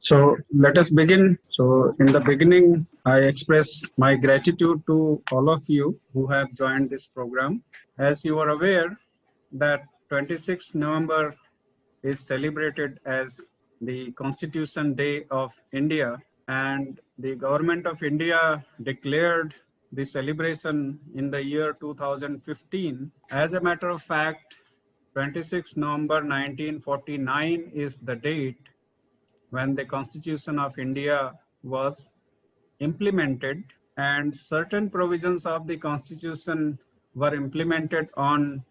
So let us begin. So in the beginning, I express my gratitude to all of you who have joined this program. As you are aware that 26th November is celebrated as the Constitution Day of India, and the government of India declared the celebration in the year 2015. As a matter of fact, 26 November 1949 is the date when the Constitution of India was implemented, and certain provisions of the Constitution were implemented on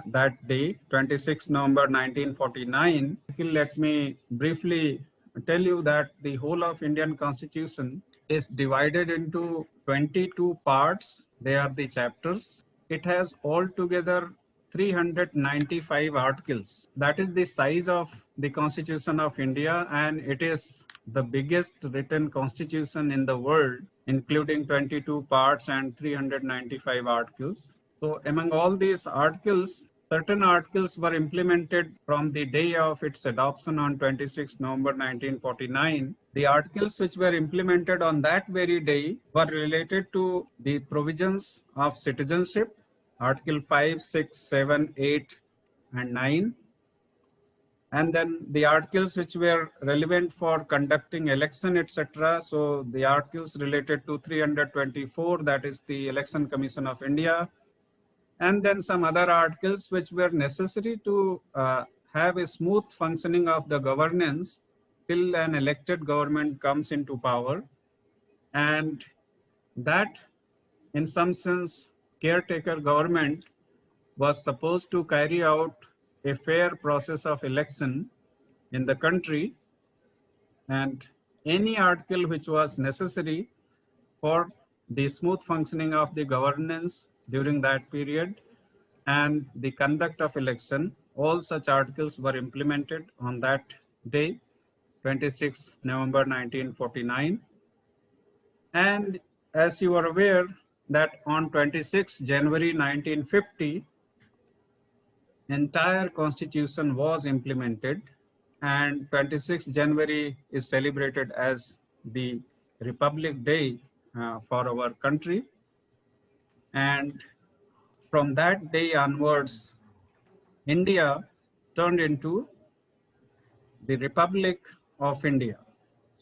that day, 26 November 1949. Let me briefly tell you that the whole of Indian Constitution is divided into 22 parts. They are the chapters. It has altogether 395 articles. That is the size of the Constitution of India, and it is the biggest written constitution in the world, including 22 parts and 395 articles. So among all these articles, certain articles were implemented from the day of its adoption on 26 November 1949. The articles which were implemented on that very day were related to the provisions of citizenship, Article 5, 6, 7, 8, and 9. And then the articles which were relevant for conducting election, etc. So the articles related to 324, that is the Election Commission of India. And then some other articles which were necessary to have a smooth functioning of the governance till an elected government comes into power. And that, in some sense, caretaker government was supposed to carry out a fair process of election in the country, and any article which was necessary for the smooth functioning of the governance during that period and the conduct of election, all such articles were implemented on that day, 26 November 1949. And as you are aware that on 26 January 1950, entire constitution was implemented, and 26 January is celebrated as the Republic Day for our country. And from that day onwards, India turned into the Republic of India.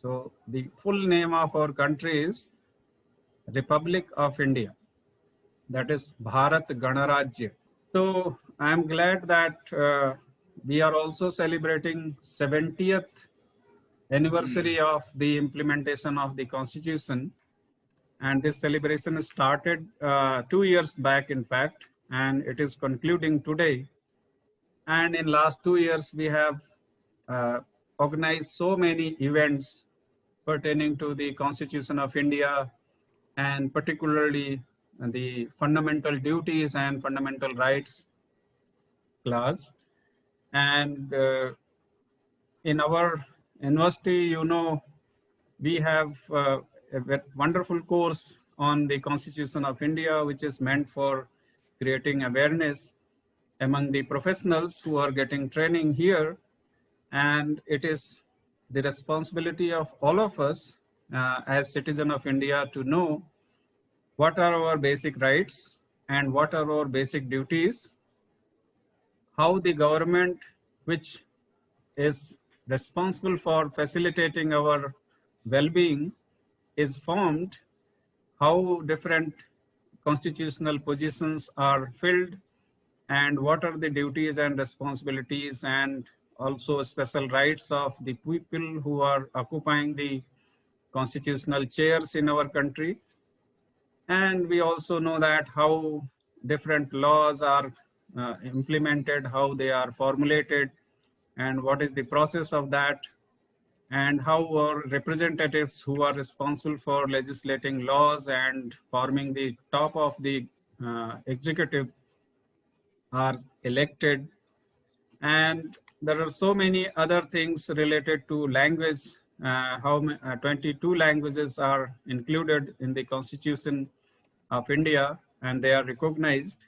So the full name of our country is Republic of India. That is Bharat Ganarajya. So I'm glad that we are also celebrating 70th anniversary of the implementation of the Constitution. And this celebration started 2 years back, in fact, and it is concluding today. And in last 2 years, we have organized so many events pertaining to the Constitution of India, and particularly the fundamental duties and fundamental rights class. And in our university, you know, we have a wonderful course on the Constitution of India, which is meant for creating awareness among the professionals who are getting training here. And it is the responsibility of all of us as citizens of India to know what are our basic rights and what are our basic duties, how the government, which is responsible for facilitating our well-being, is formed, how different constitutional positions are filled, and what are the duties and responsibilities and also special rights of the people who are occupying the constitutional chairs in our country. And we also know that how different laws are implemented, how they are formulated, and what is the process of that, and how our representatives who are responsible for legislating laws and forming the top of the executive are elected. And there are so many other things related to language, how 22 languages are included in the Constitution of India, and they are recognized.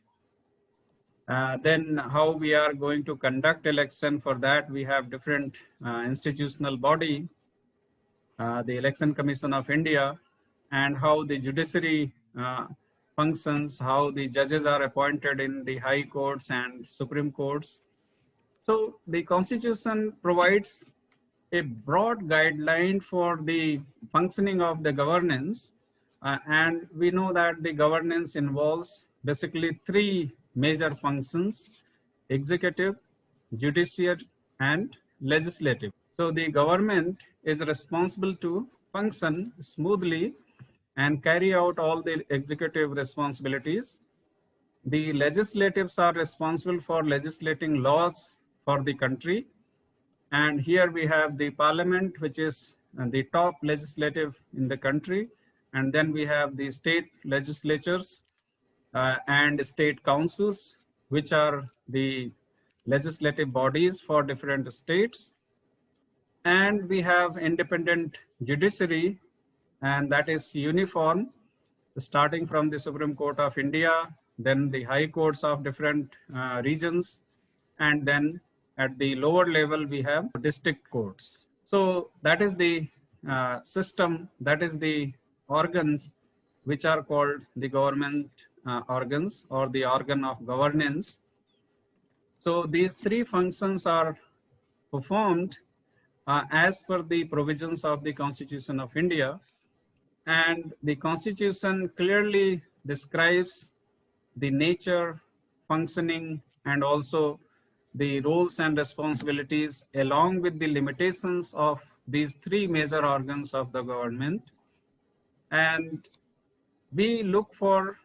Then how we are going to conduct election, for that we have different institutional body. the Election Commission of India, and how the judiciary functions, how the judges are appointed in the high courts and Supreme Courts. So the Constitution provides a broad guideline for the functioning of the governance. And we know that the governance involves basically three major functions: executive, judicial, and legislative. So the government is responsible to function smoothly and carry out all the executive responsibilities. The legislatives are responsible for legislating laws for the country. And here we have the parliament, which is the top legislative in the country. And then we have the state legislatures and state councils, which are the legislative bodies for different states. And we have independent judiciary, and that is uniform, starting from the Supreme Court of India, then the high courts of different regions, and then at the lower level, we have district courts. So that is the system, that is the organs which are called the government organs or the organ of governance. So these three functions are performed as per the provisions of the Constitution of India. And the Constitution clearly describes the nature, functioning, and also the roles and responsibilities along with the limitations of these three major organs of the government. And we look for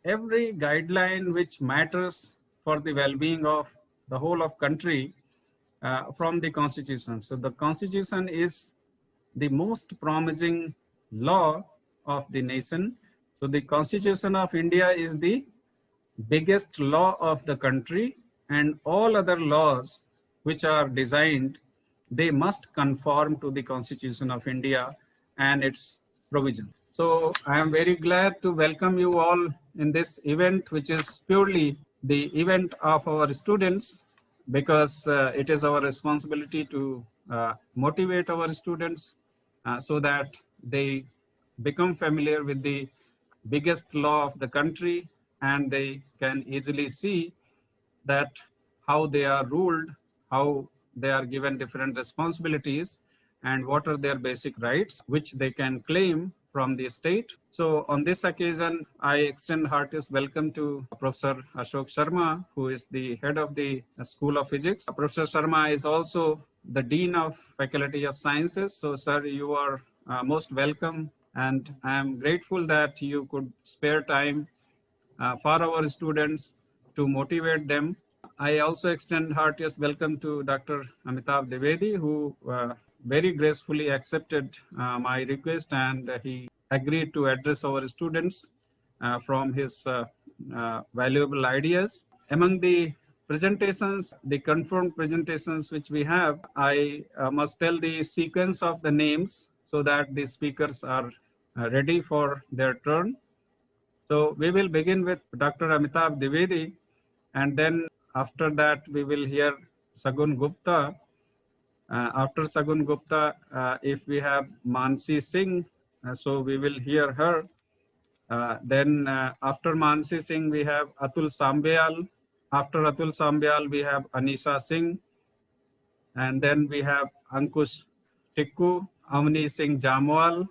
every guideline which matters for the well-being of the whole of country from the Constitution. So the Constitution is the most promising law of the nation. So the Constitution of India is the biggest law of the country, and all other laws which are designed, they must conform to the Constitution of India and its provision. So I am very glad to welcome you all in this event, which is purely the event of our students, because it is our responsibility to motivate our students so that they become familiar with the biggest law of the country, and they can easily see that how they are ruled, how they are given different responsibilities, and what are their basic rights which they can claim from the state. So on this occasion, I extend heartiest welcome to Professor Ashok Sharma, who is the head of the School of Physics. Professor Sharma is also the Dean of Faculty of Sciences. So sir, you are most welcome, and I am grateful that you could spare time for our students to motivate them. I also extend heartiest welcome to Dr. Amitav Dwivedi, who very gracefully accepted my request, and he agreed to address our students from his valuable ideas. Among the presentations, the confirmed presentations which we have, I must tell the sequence of the names so that the speakers are ready for their turn. So we will begin with Dr. Amitav Dwivedi, and then after that we will hear Sagun Gupta. After Sagun Gupta, if we have Mansi Singh, so we will hear her. Then after Mansi Singh, we have Atul Sambyal. After Atul Sambyal, we have Anisha Singh. And then we have Ankush Tikku, Avni Singh Jamwal,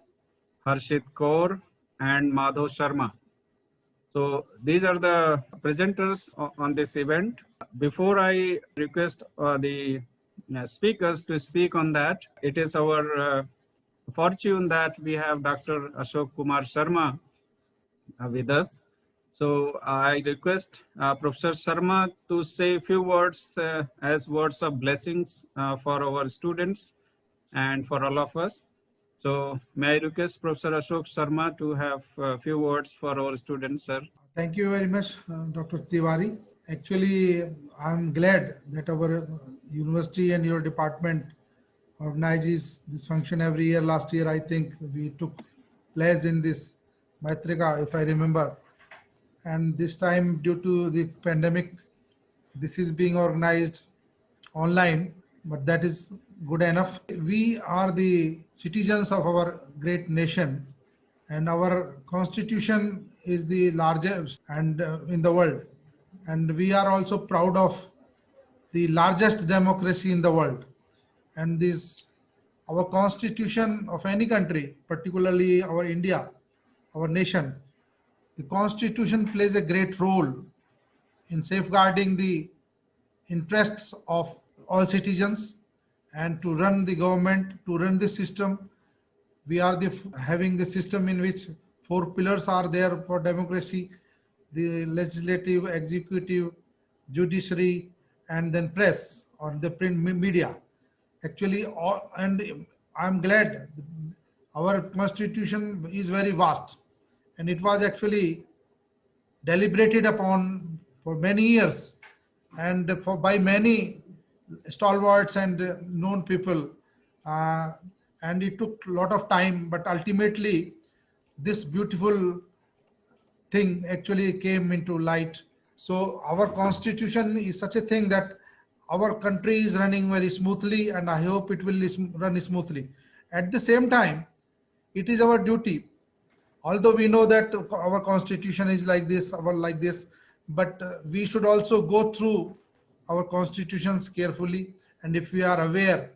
Harshit Kaur, and Madhav Sharma. So these are the presenters on this event. Before I request the speakers to speak on that, it is our fortune that we have Dr. Ashok Kumar Sharma with us. So I request Professor Sharma to say a few words as words of blessings for our students and for all of us. So may I request Professor Ashok Sharma to have a few words for our students, sir. Thank you very much, Dr. Tiwari. Actually, I'm glad that our university and your department organizes this function every year. Last year, I think we took place in this Maitrika, if I remember. And this time, due to the pandemic, this is being organized online. but that is good enough. We are the citizens of our great nation, and our constitution is the largest and in the world, and we are also proud of the largest democracy in the world. And this, our constitution of any country, particularly our India, our nation, the constitution plays a great role in safeguarding the interests of all citizens and to run the government, to run the system. We are having the system in which four pillars are there for democracy: the legislative, executive, judiciary, and then press or the print media. Actually, and I'm glad our constitution is very vast, and it was actually deliberated upon for many years and by many stalwarts and known people, uh, and it took a lot of time, but ultimately this beautiful thing actually came into light. So our constitution is such a thing that our country is running very smoothly, and I hope it will run smoothly. At the same time, it is our duty, although we know that our constitution is like this, our like this, but we should also go through our constitutions carefully, and if we are aware,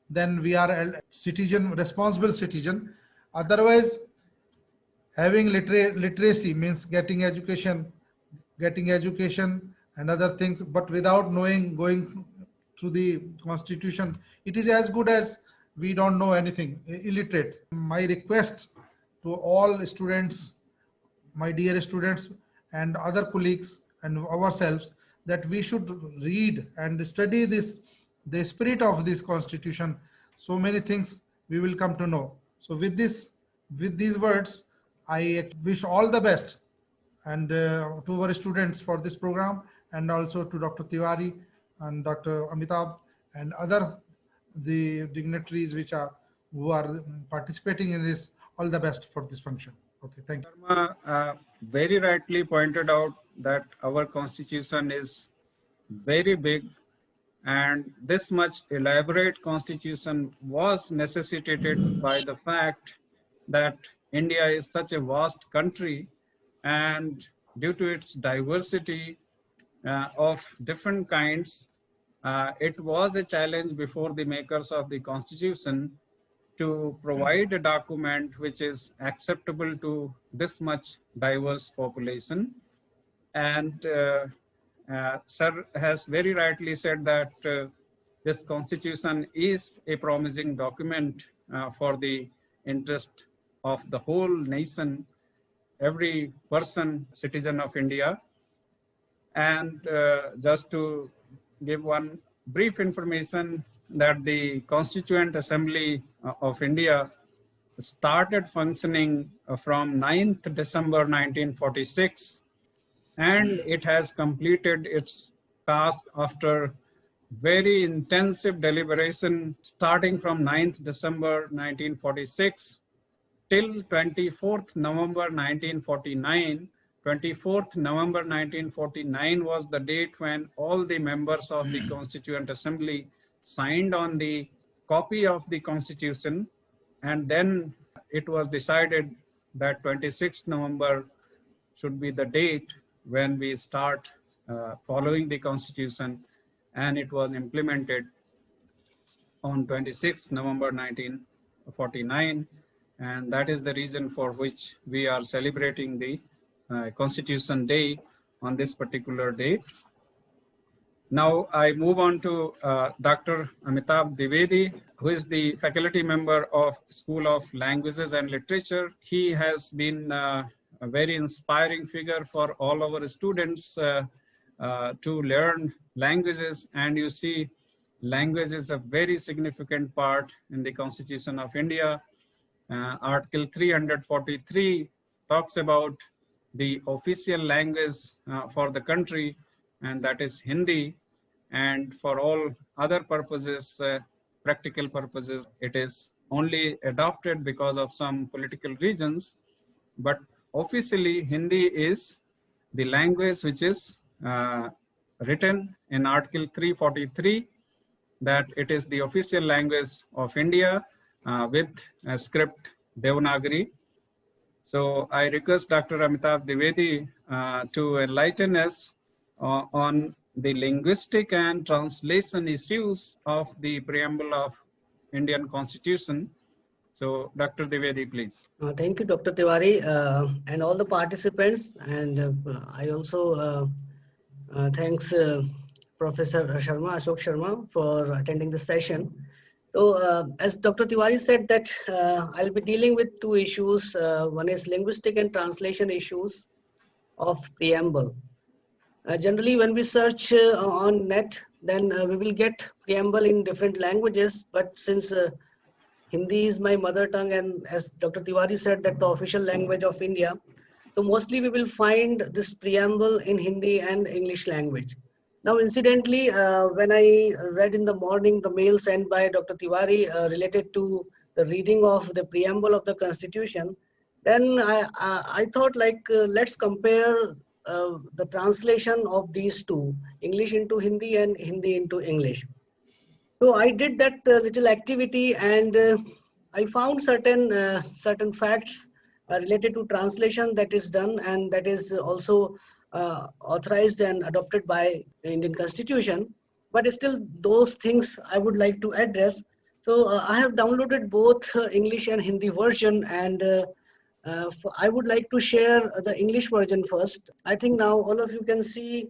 then we are a citizen, responsible citizen. Otherwise, having literacy means getting education and other things, but without knowing, going through the constitution, it is as good as we don't know anything, illiterate. My request to all students, my dear students and other colleagues and ourselves, that we should read and study this, the spirit of this constitution. So many things we will come to know. So with this, with these words, I wish all the best and to our students for this program, and also to Dr. Tiwari and Dr. Amitabh and other the dignitaries which are who are participating in this. All the best for this function. Okay, thank you. Sharma very rightly pointed out that our constitution is very big, and this much elaborate constitution was necessitated by the fact that India is such a vast country, and due to its diversity of different kinds, it was a challenge before the makers of the constitution to provide a document which is acceptable to this much diverse population. And Sir has very rightly said that this constitution is a promising document for the interest of the whole nation, every person, citizen of India. And just to give one brief information, that the Constituent Assembly of India started functioning from 9th December 1946, and it has completed its task after very intensive deliberation starting from 9th December 1946 till 24th November 1949. 24th November 1949 was the date when all the members of the Constituent Assembly signed on the copy of the Constitution, and then it was decided that 26th November should be the date when we start following the Constitution, and it was implemented on 26th November 1949, and that is the reason for which we are celebrating the Constitution Day on this particular date. Now I move on to Dr. Amitabh Dwivedi, who is the faculty member of School of Languages and Literature. He has been a very inspiring figure for all our students to learn languages, and you see, language is a very significant part in the Constitution of India. Article 343 talks about the official language for the country, and that is Hindi. And for all other purposes, practical purposes, it is only adopted because of some political reasons. But officially, Hindi is the language which is written in Article 343. that it is the official language of India with script Devanagari. So I request Dr. Amitabh Dwivedi to enlighten us on the linguistic and translation issues of the preamble of Indian Constitution. So Dr. Dwivedi, please. Thank you, Dr. Tiwari, and all the participants. And I also thanks Professor Sharma, Ashok Sharma, for attending the session. So, as Dr. Tiwari said, that I'll be dealing with two issues. One is linguistic and translation issues of preamble. Generally, when we search on net, then we will get preamble in different languages. But since Hindi is my mother tongue, and as Dr. Tiwari said, that the official language of India, so mostly we will find this preamble in Hindi and English language. Now, incidentally, when I read in the morning the mail sent by Dr. Tiwari related to the reading of the preamble of the Constitution, then I thought like let's compare the translation of these two, English into Hindi and Hindi into English. So I did that little activity, and I found certain facts related to translation that is done, and that is also authorized and adopted by the Indian Constitution. But still, those things I would like to address. So I have downloaded both English and Hindi version, and I would like to share the English version first. I think now all of you can see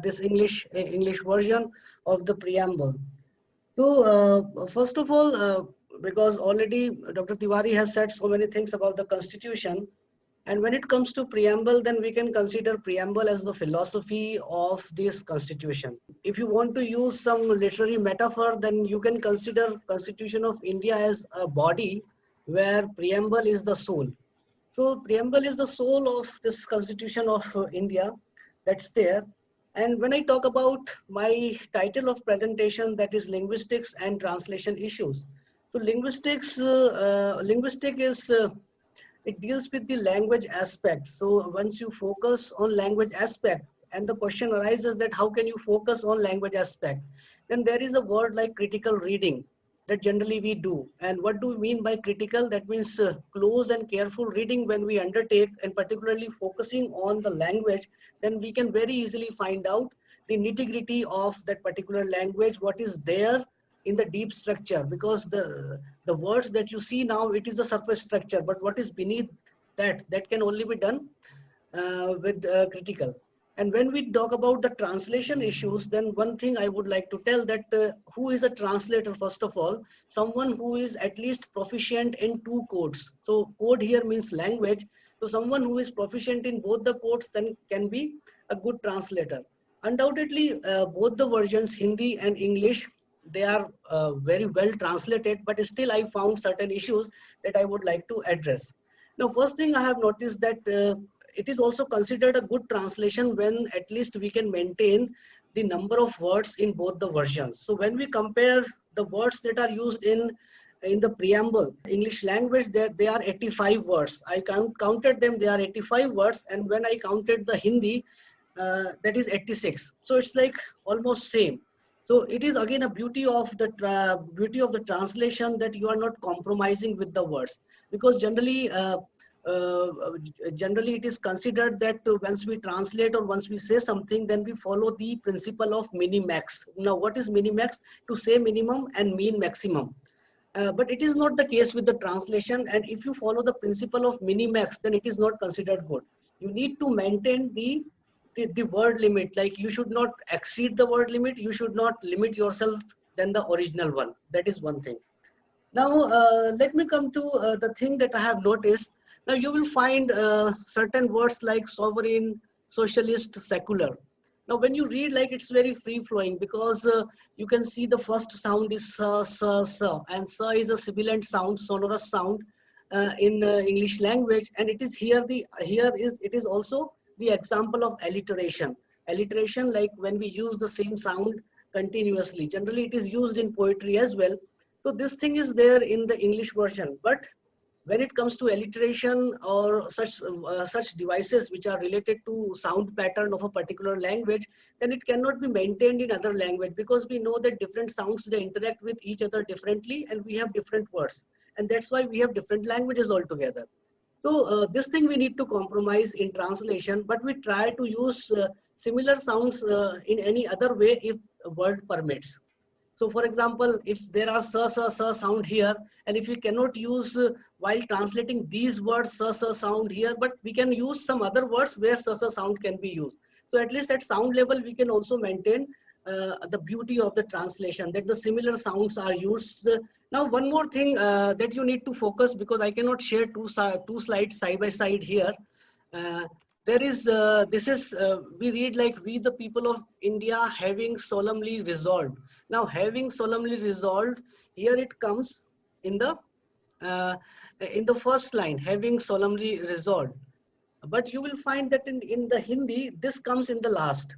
this English version of the preamble. So, first of all, because already Dr. Tiwari has said so many things about the Constitution, and when it comes to preamble, then we can consider preamble as the philosophy of this Constitution. If you want to use some literary metaphor, then you can consider Constitution of India as a body where preamble is the soul. So, preamble is the soul of this Constitution of India that's there. And when I talk about my title of presentation, that is linguistics and translation issues. So linguistic is, it deals with the language aspect. So once you focus on language aspect, and the question arises that how can you focus on language aspect? Then there is a word like critical reading that generally we do. And what do we mean by critical? That means close and careful reading when we undertake, and particularly focusing on the language, then we can very easily find out the nitty-gritty of that particular language, what is there in the deep structure, because the words that you see now, it is the surface structure, but what is beneath that can only be done with critical. And when we talk about the translation issues, then one thing I would like to tell that who is a translator, first of all, someone who is at least proficient in two codes. So code here means language. So someone who is proficient in both the codes then can be a good translator. Undoubtedly, both the versions, Hindi and English, they are very well translated, but still I found certain issues that I would like to address. Now, first thing I have noticed that it is also considered a good translation when at least we can maintain the number of words in both the versions. So when we compare the words that are used in the preamble, English language, they are 85 words. I counted them, they are 85 words. And when I counted the Hindi, that is 86. So it's like almost same. So it is again a beauty of the translation that you are not compromising with the words, because generally it is considered that once we translate or once we say something, then we follow the principle of minimax. Now, what is minimax? To say minimum and mean maximum. But it is not the case with the translation. And if you follow the principle of minimax, then it is not considered good. You need to maintain the word limit. Like you should not exceed the word limit. You should not limit yourself than the original one. That is one thing. Now, let me come to the thing that I have noticed. Now, you will find certain words like sovereign, socialist, secular. Now, when you read, like it's very free-flowing, because you can see the first sound is sa, and sa is a sibilant sound, sonorous sound in English language, and it is it is also the example of alliteration. Alliteration, like when we use the same sound continuously. Generally, it is used in poetry as well. So this thing is there in the English version, but when it comes to alliteration or such devices which are related to sound pattern of a particular language, then it cannot be maintained in other language, because we know that different sounds, they interact with each other differently, and we have different words, and that's why we have different languages altogether. So this thing we need to compromise in translation, but we try to use similar sounds in any other way if a word permits. So for example, if there are sir sound here, and if we cannot use while translating these words sir sound here, but we can use some other words where sir sound can be used. So at least at sound level, we can also maintain the beauty of the translation, that the similar sounds are used. Now, one more thing that you need to focus, because I cannot share two slides side by side here. There is this is we read like, we the people of India having solemnly resolved. Now having solemnly resolved, here it comes uh, in the first line, having solemnly resolved, but you will find that in the Hindi this comes in the last.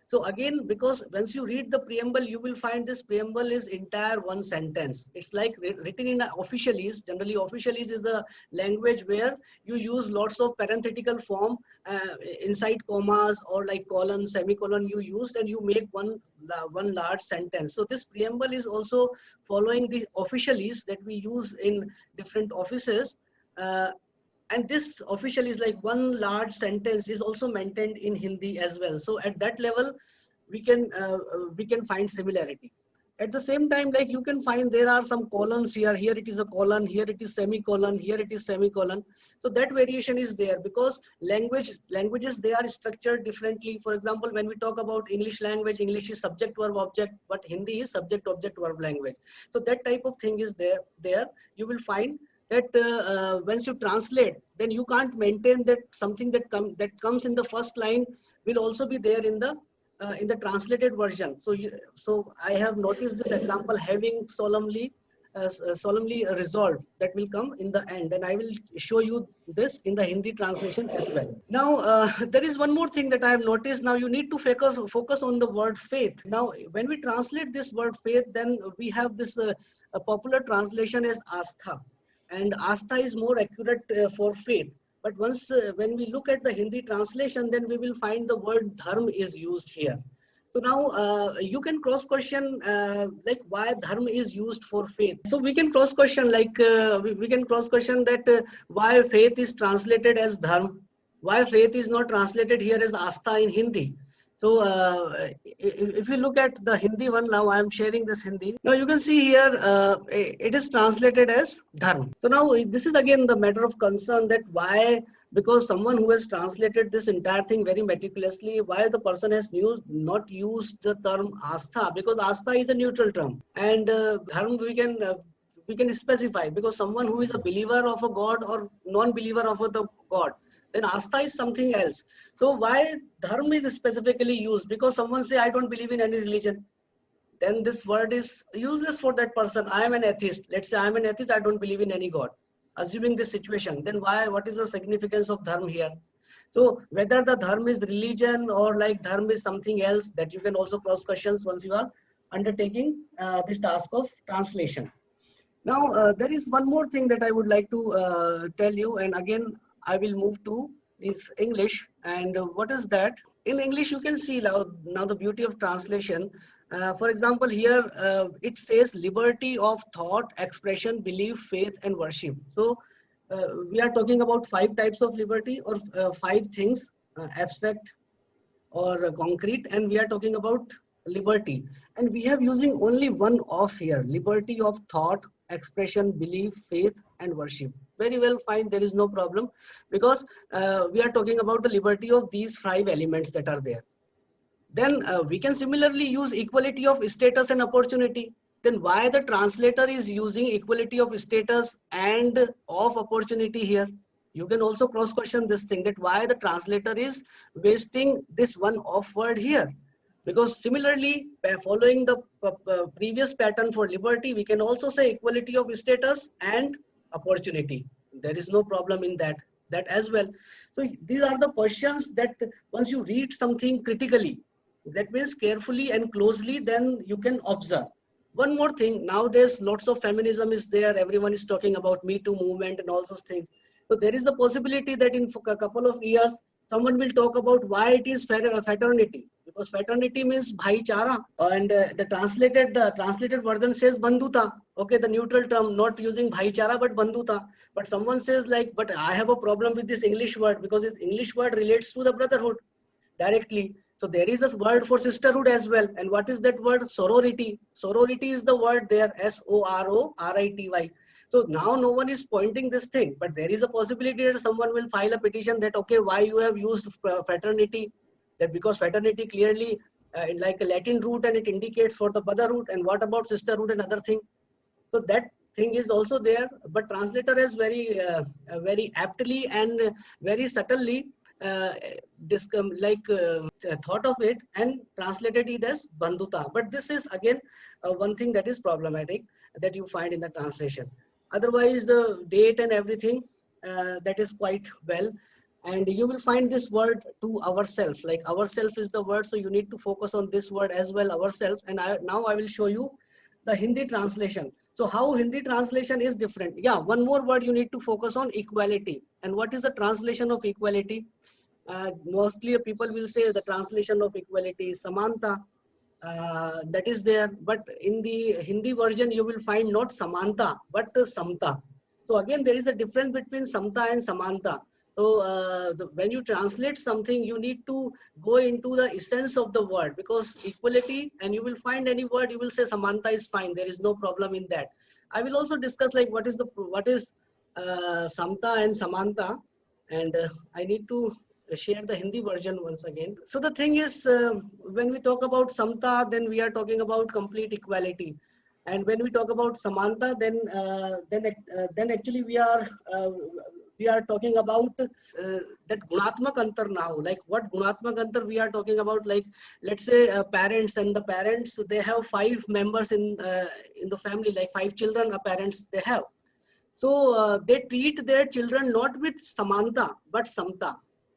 So again, because once you read the preamble, you will find this preamble is entire one sentence. It's like written in officialese. Generally, officialese is the language where you use lots of parenthetical form inside commas or like colon, semicolon you used, and you make one large sentence. So this preamble is also following the officialese that we use in different offices. And this official is like one large sentence is also maintained in Hindi as well. So at that level, we can find similarity. At the same time, like you can find there are some colons here. Here it is a colon. Here it is semicolon. Here it is semicolon. So that variation is there because languages, they are structured differently. For example, when we talk about English language, English is subject verb object, but Hindi is subject object verb language. So that type of thing is there. You will find that once you translate, then you can't maintain that something that comes in the first line will also be there in the translated version. So I have noticed this example, having solemnly resolved, that will come in the end, and I will show you this in the Hindi translation as well. Now there is one more thing that I have noticed. Now you need to focus on the word faith. Now when we translate this word faith, then we have this a popular translation as astha. And astha is more accurate for faith. But once when we look at the Hindi translation, then we will find the word dharma is used here. So now you can cross question like why dharma is used for faith. So we can cross question like we can cross question that why faith is translated as dharma, why faith is not translated here as astha in Hindi. So if you look at the Hindi one, now I am sharing this Hindi. Now you can see here it is translated as dharma. So now this is again the matter of concern, that why, because someone who has translated this entire thing very meticulously, why the person has not used the term astha, because astha is a neutral term, and dharma we can specify, because someone who is a believer of a god or non-believer of the god, then astha is something else. So why dharma is specifically used? Because someone say, I don't believe in any religion, then this word is useless for that person. I am an atheist. Let's say I am an atheist, I don't believe in any god. Assuming this situation, then what is the significance of dharma here? So whether the dharma is religion or like dharma is something else, that you can also cross questions once you are undertaking this task of translation. Now there is one more thing that I would like to tell you, and again I will move to is English. And what is that? In English, you can see now the beauty of translation. For example, here it says liberty of thought, expression, belief, faith, and worship. So we are talking about 5 types of liberty, or 5 things, abstract or concrete, and we are talking about liberty. And we have using only one of here, liberty of thought, expression, belief, faith, and worship. Very well, fine, there is no problem, because we are talking about the liberty of these 5 elements that are there. Then we can similarly use equality of status and opportunity. Then why the translator is using equality of status and of opportunity here? You can also cross question this thing, that why the translator is wasting this one off word here. Because similarly, by following the previous pattern for liberty, we can also say equality of status and opportunity. There is no problem in that as well. So these are the questions that once you read something critically, that means carefully and closely, then you can observe. One more thing, nowadays lots of feminism is there, everyone is talking about Me Too movement and all those things. So there is a possibility that in a couple of years someone will talk about why it is fraternity, because fraternity means bhaichara, and the translated version says bandhuta. Okay, the neutral term, not using bhaichara but bandhuta. But someone says like, but I have a problem with this English word, because this English word relates to the brotherhood directly. So there is a word for sisterhood as well. And what is that word? Sorority. Sorority is the word there, SORORITY. So now no one is pointing this thing, but there is a possibility that someone will file a petition that, okay, why you have used fraternity? That because fraternity clearly like a Latin root and it indicates for the brotherhood. And what about sisterhood and other thing? So that thing is also there, but translator has very aptly and very subtly uh, thought of it and translated it as bandhuta. But this is again one thing that is problematic that you find in the translation. Otherwise, the date and everything that is quite well. And you will find this word to ourself, like ourself is the word. So you need to focus on this word as well, ourself. And now I will show you the Hindi translation. So how Hindi translation is different. Yeah, one more word you need to focus on, equality. And what is the translation of equality? Mostly people will say the translation of equality is Samanta. That is there. But in the Hindi version, you will find not Samanta, but Samta. So again, there is a difference between Samta and Samanta. So when you translate something, you need to go into the essence of the word, because equality, and you will find any word, you will say Samanta is fine. There is no problem in that. I will also discuss like what is Samta and Samanta, and I need to share the Hindi version once again. So the thing is, when we talk about Samta, then we are talking about complete equality. And when we talk about Samanta, then actually we are talking about that gunatmak antar na ho. Like what gunatmak antar we are talking about? Like let's say parents, and the parents, they have 5 members in the family, like 5 children parents they have. So they treat their children not with Samanta but Samta,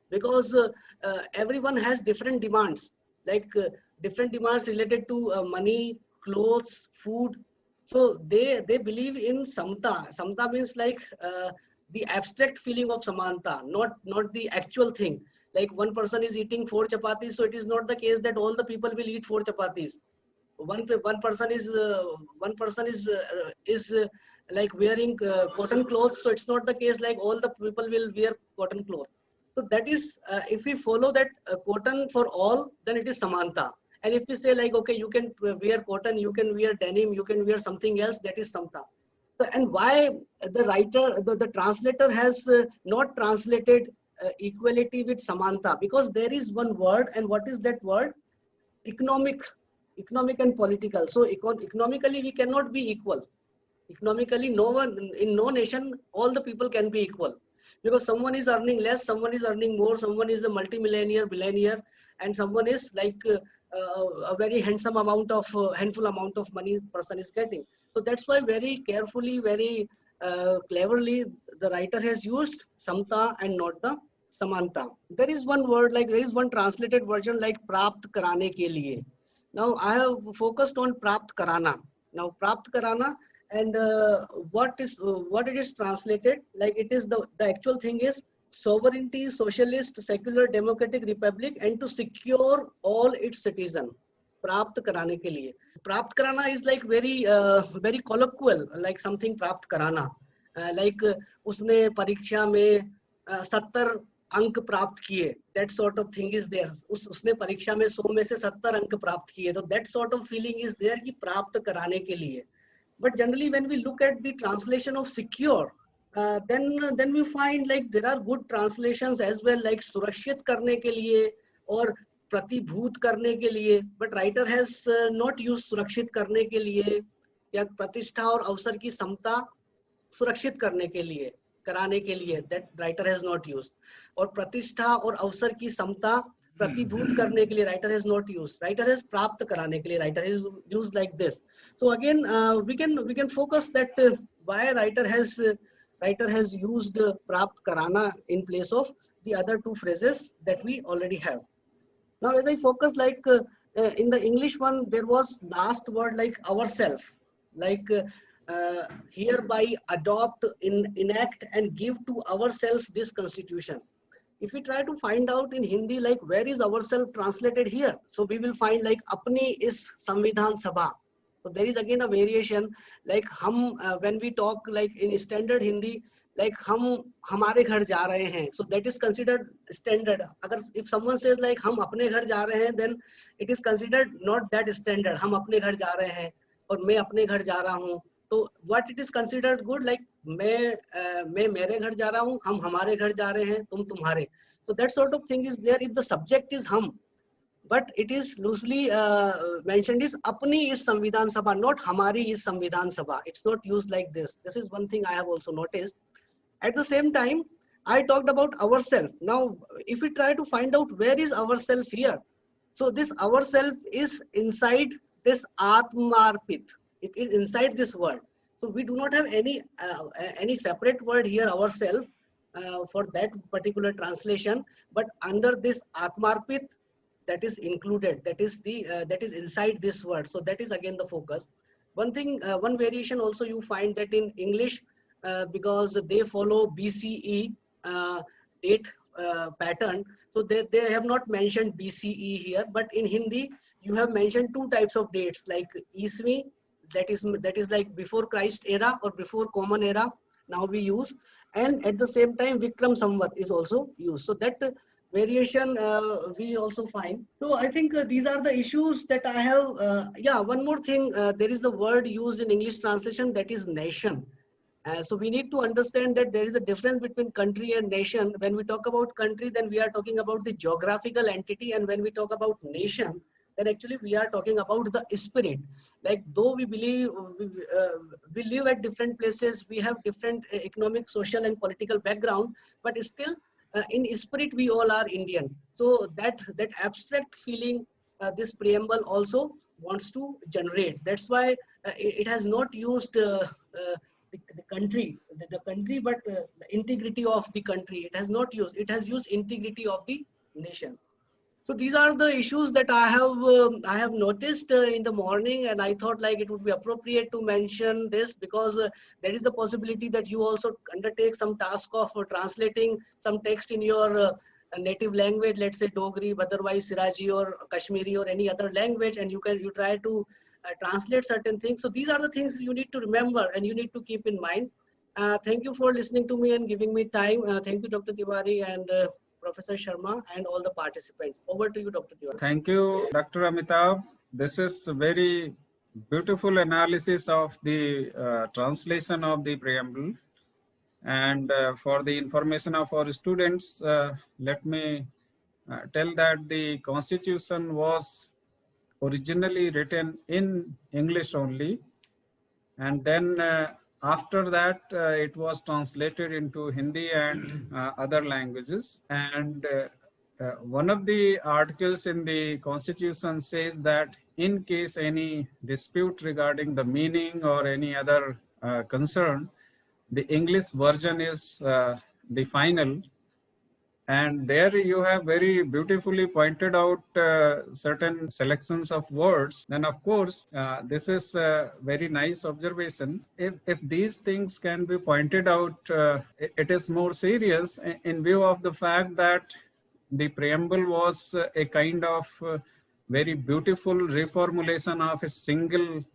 because everyone has different demands, like different demands related to money, clothes, food. So they believe in Samta. Samta means like the abstract feeling of Samanta, not the actual thing. Like one person is eating 4 chapatis, so it is not the case that all the people will eat 4 chapatis. One person is like wearing cotton clothes, so it's not the case like all the people will wear cotton clothes. So that is if we follow that cotton for all, then it is Samanta. And if we say like, okay, you can wear cotton, you can wear denim, you can wear something else, that is Samta. So, and why the translator has not translated equality with Samanta? Because there is one word, and what is that word? Economic and political. So economically we cannot be equal. Economically, no one in no nation, all the people can be equal, because someone is earning less, someone is earning more, someone is a multimillionaire, billionaire, and someone is like a very handful amount of money person is getting. So that's why very carefully, very cleverly, the writer has used Samta and not the Samanta. There is one word, like there is one translated version like Prapt Karane ke liye. Now I have focused on Prapt Karana. Now Prapt Karana, and what it is translated, like it is the actual thing is sovereignty, socialist, secular, democratic republic, and to secure all its citizen. Prapt karane ke liye. Prapt karana is like very colloquial, like something prapt karana. Like उसने परीक्षा में 70 अंक प्राप्त किए, that sort of thing is there. उसने परीक्षा में 100 में से 70 अंक प्राप्त किए, तो that sort of feeling is there कि प्राप्त कराने के लिए. But generally, when we look at the translation of secure, then we find like there are good translations as well, like सुरक्षित करने के लिए और प्रतिभूत करने के लिए. But writer has not used सुरक्षित करने के लिए, या प्रतिष्ठा और अवसर की समता सुरक्षित करने के लिए, कराने के लिए, that writer has not used. और प्रतिष्ठा और अवसर की समता प्रतिभूत करने के लिए writer has not used. Writer has प्राप्त कराने के लिए writer has used like this. So again we can focus that why writer has used प्राप्त कराना in place of the other 2 phrases that we already have. Now as I focus, like in the English one, there was last word like ourself, like hereby adopt, enact and give to ourselves this constitution. If we try to find out in Hindi, like where is ourself translated here? So we will find like apni is Samvidhan Sabha. So there is again a variation, like hum, when we talk like in standard Hindi, like hum hamare ghar ja rahe hain. So that is considered standard. Agar if someone says like hum apne ghar ja rahe hain, then it is considered not that standard. Hum apne ghar ja rahe hain or main apne ghar ja raha hu. तो what it is considered good, like मैं मेरे घर जा रहा हूँ, हम हमारे घर जा रहे हैं, तुम तुम्हारे. So that sort of thing is there if the subject is hum, but it is loosely mentioned is apni is Samvidhan Sabha, not hamari is Samvidhan Sabha. It's not used like this. This is one thing I have also noticed. At the same time, I talked about ourself. Now, if we try to find out where is ourself here, so this ourself is inside this Atmarpit. It is inside this word. So we do not have any separate word here ourself for that particular translation, but under this Atmarpit, that is included. That is the that is inside this word. So that is again the focus. One thing, one variation also you find that in English, because they follow BCE date pattern. So they have not mentioned BCE here, but in Hindi you have mentioned two types of dates, like Iswi, that is like before Christ era or before Common Era. Now we use, and at the same time Vikram Samvat is also used. So that variation we also find. So I think these are the issues that I have. Yeah, one more thing. There is a word used in English translation, that is nation. So we need to understand that there is a difference between country and nation. When we talk about country, then we are talking about the geographical entity, and when we talk about nation, then actually we are talking about the spirit. Like though we believe we live at different places, we have different economic, social and political background, but still in spirit we all are Indian. So that abstract feeling this preamble also wants to generate. That's why it has not used the country, but the integrity of the country. It has not used. It has used integrity of the nation. So these are the issues that I have noticed in the morning, and I thought like it would be appropriate to mention this because there is the possibility that you also undertake some task of translating some text in your native language, let's say Dogri, otherwise Siraji or Kashmiri or any other language, and you try to translate certain things. So these are the things you need to remember and you need to keep in mind. Thank you for listening to me and giving me time. Thank you, Dr. Tiwari and Professor Sharma and all the participants. Over to you, Dr. Tiwari. Thank you, Dr. Amitabh. This is a very beautiful analysis of the translation of the preamble. And for the information of our students, let me tell that the Constitution was originally written in English only, and then after that it was translated into Hindi and other languages. And one of the articles in the Constitution says that in case any dispute regarding the meaning or any other concern, the English version is the final. And there you have very beautifully pointed out certain selections of words. Then of course, this is a very nice observation. If these things can be pointed out, it is more serious in view of the fact that the preamble was a kind of very beautiful reformulation of a single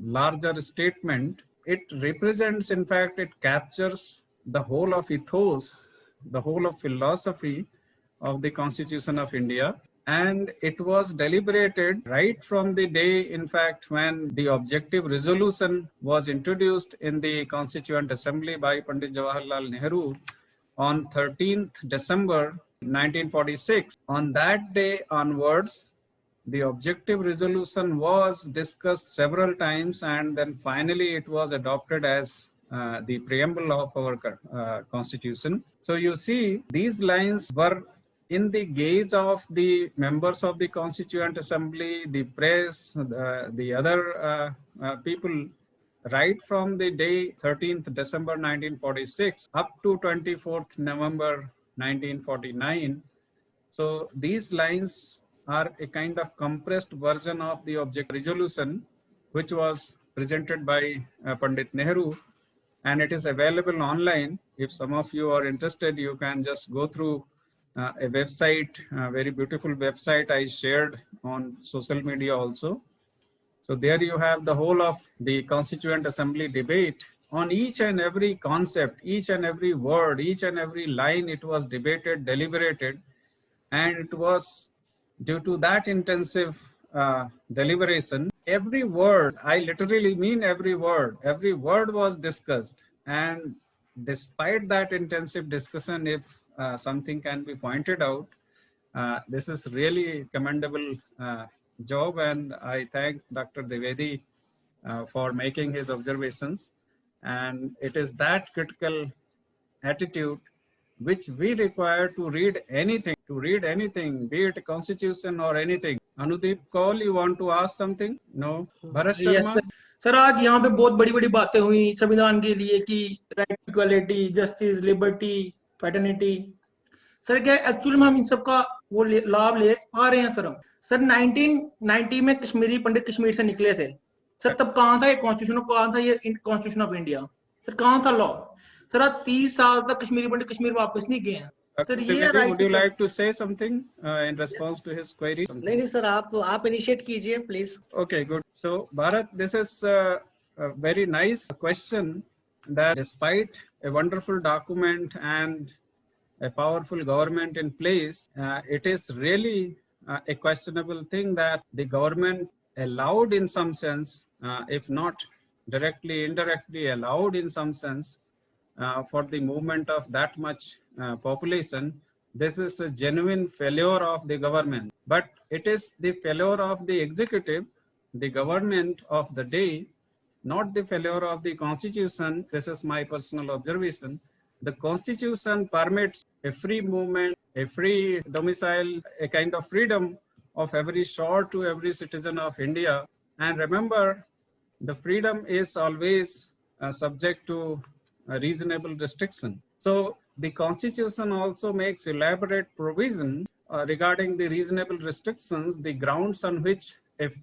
larger statement. It represents, in fact, it captures the whole of ethos, the whole of philosophy of the Constitution of India. And it was deliberated right from the day, in fact, when the objective resolution was introduced in the Constituent Assembly by Pandit Jawaharlal Nehru on 13th December 1946. On that day onwards, the objective resolution was discussed several times, and then finally it was adopted as the preamble of our Constitution. So you see, these lines were in the gaze of the members of the Constituent Assembly, the press, the other people, right from the day 13th December 1946 up to 24th November 1949. So these lines are a kind of compressed version of the object resolution, which was presented by Pandit Nehru, and it is available online. If some of you are interested, you can just go through a website, a very beautiful website I shared on social media also. So there you have the whole of the Constituent Assembly debate on each and every concept, each and every word, each and every line. It was debated, deliberated, and it was due to that intensive deliberation. Every word, I literally mean every word was discussed. And despite that intensive discussion, if something can be pointed out, this is really commendable job, and I thank Dr. Devedi for making his observations. And it is that critical attitude which we require to read anything, be it a constitution or anything. Anudeep Kaul, you want to ask something? No? Bharat yes Sharma? Sir sir आज यहाँ पे बहुत बड़ी बड़ी बातें हुई संविधान के लिए कि right equality justice liberty fraternity sir क्या एक्चुअली में हम इन सब का वो लाभ ले पा रहे हैं सर 1990 में कश्मीरी पंडित कश्मीर से निकले थे सर तब कहाँ था ये कॉन्स्टिट्यूशन कहाँ था ये कॉन्स्टिट्यूशन ऑफ इंडिया सर कहाँ था लॉ सर आज 30 साल तक कश्मीरी पंडित कश्मीर वापस नहीं गए हैं सर ये Devedi, would you like to say something in response to his query? नहीं सर आप इनिशिएट कीजिए please. Okay, good. So, Bharat, this is a very nice question, that despite a wonderful document and a powerful government in place, it is really a questionable thing that the government allowed in some sense, if not directly, indirectly allowed in some sense, for the movement of that much population. This is a genuine failure of the government, but it is the failure of the executive, the government of the day, not the failure of the constitution. This is my personal observation. The constitution permits a free movement, a free domicile, a kind of freedom of every shore to every citizen of India. And remember, the freedom is always subject to a reasonable restriction. So the constitution also makes elaborate provision regarding the reasonable restrictions, the grounds on which if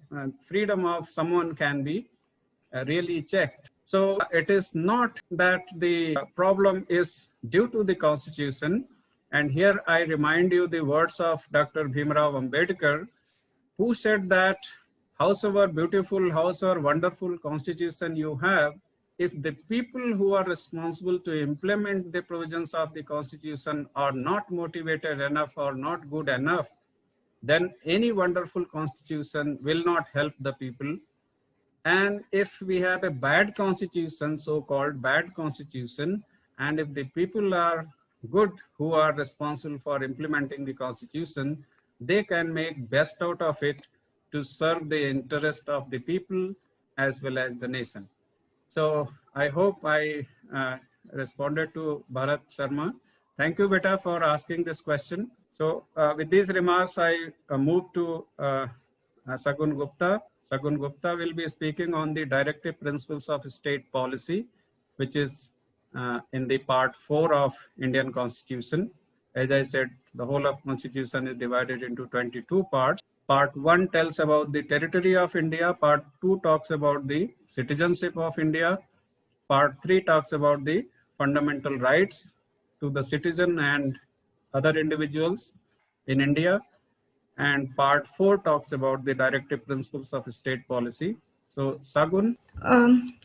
freedom of someone can be really checked. So it is not that the problem is due to the constitution. And here I remind you the words of Dr. Bhimrao Ambedkar, who said that howsoever beautiful, howsoever wonderful constitution you have, if the people who are responsible to implement the provisions of the constitution are not motivated enough or not good enough, then any wonderful constitution will not help the people. And if we have a bad constitution, so-called bad constitution, and if the people are good who are responsible for implementing the constitution, they can make best out of it to serve the interest of the people as well as the nation. So I hope I responded to Bharat Sharma. Thank you, Beta, for asking this question. So with these remarks, I move to Sagun Gupta. Sagun Gupta will be speaking on the directive principles of state policy, which is in the part 4 of Indian Constitution. As I said, the whole of Constitution is divided into 22 parts. Part 1 tells about the territory of India. Part 2 talks about the citizenship of India. Part 3 talks about the fundamental rights to the citizen and other individuals in India. And part 4 talks about the directive principles of state policy. So, Sagun.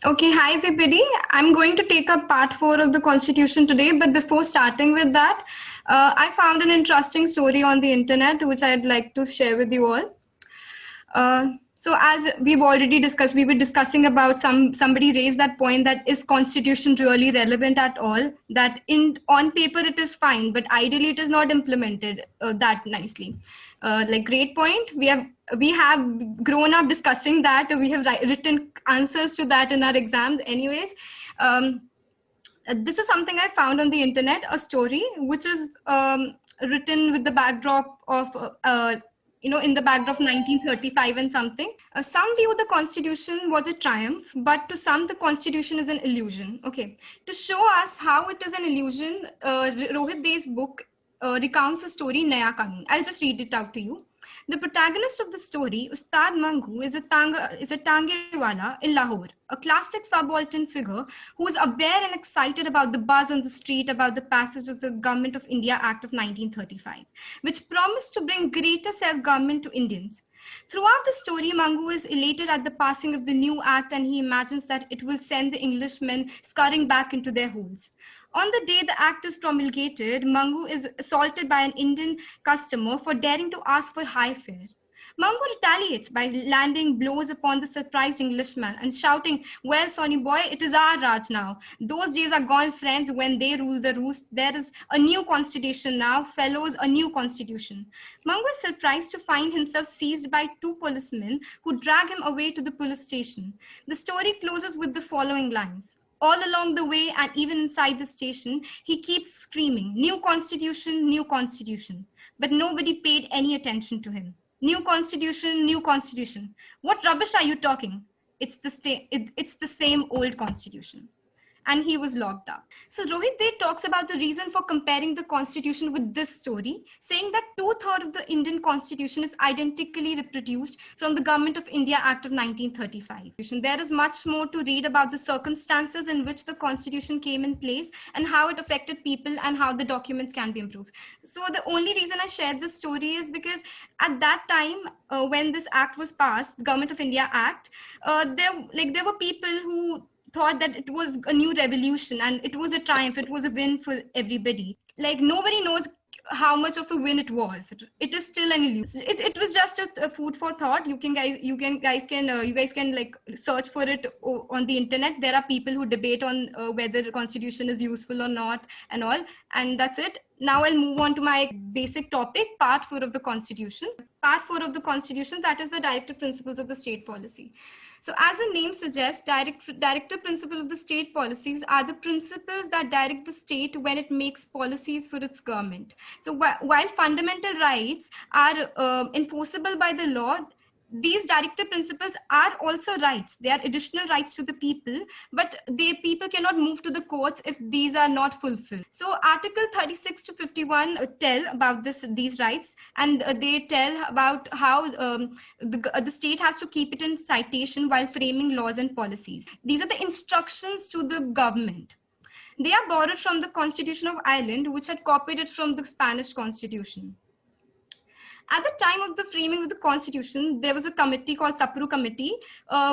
Okay, hi everybody. I'm going to take up part 4 of the Constitution today, but before starting with that, I found an interesting story on the internet, which I'd like to share with you all. So as we've already discussed, we were discussing about somebody raised that point that is Constitution really relevant at all? That on paper it is fine, but ideally it is not implemented that nicely. Like great point. We have grown up discussing that. We have written answers to that in our exams. Anyways, this is something I found on the internet, a story which is written with the backdrop of in the backdrop of 1935 and something. Some view the Constitution was a triumph, but to some the Constitution is an illusion. Okay, to show us how it is an illusion, Rohit Dey's book recounts a story, Naya Kanun. I'll just read it out to you. The protagonist of the story, Ustad Mangu, is a Tangewala in Lahore, a classic subaltern figure who is aware and excited about the buzz on the street about the passage of the Government of India Act of 1935, which promised to bring greater self-government to Indians. Throughout the story, Mangu is elated at the passing of the new act, and he imagines that it will send the Englishmen scurrying back into their holes. On the day the act is promulgated, Mangu is assaulted by an Indian customer for daring to ask for high fare. Mangu retaliates by landing blows upon the surprised Englishman and shouting, "Well, Sonny boy, it is our Raj now. Those days are gone, friends, when they rule the roost. There is a new constitution now, fellows, a new constitution." Mangu is surprised to find himself seized by two policemen who drag him away to the police station. The story closes with the following lines. All along the way and even inside the station, he keeps screaming, "New constitution, new constitution." But nobody paid any attention to him. New constitution, new constitution. What rubbish are you talking? It's the same old constitution. And he was locked up. So Rohit there talks about the reason for comparing the constitution with this story, saying that 2/3 of the Indian constitution is identically reproduced from the Government of India Act of 1935. There is much more to read about the circumstances in which the constitution came in place and how it affected people and how the documents can be improved. So the only reason I shared this story is because at that time, when this act was passed, the Government of India Act, there were people who thought that it was a new revolution and it was a triumph, it was a win for everybody. Like nobody knows how much of a win it was. It is still an illusion. It was just a food for thought. You guys can like search for it on the internet. There are people who debate on whether the constitution is useful or not and all, and that's it. Now I'll move on to my basic topic, part 4 of the constitution. Part 4 of the constitution, that is the directive principles of the state policy. So as the name suggests, directive principle of the state policies are the principles that direct the state when it makes policies for its government. So while fundamental rights are enforceable by the law, these directive principles are also rights. They are additional rights to the people, but people cannot move to the courts if these are not fulfilled. So Article 36 to 51 tell about these rights, and they tell about how the state has to keep it in citation while framing laws and policies. These are the instructions to the government. They are borrowed from the Constitution of Ireland, which had copied it from the Spanish Constitution. At the time of the framing of the constitution, there was a committee called Sapru Committee,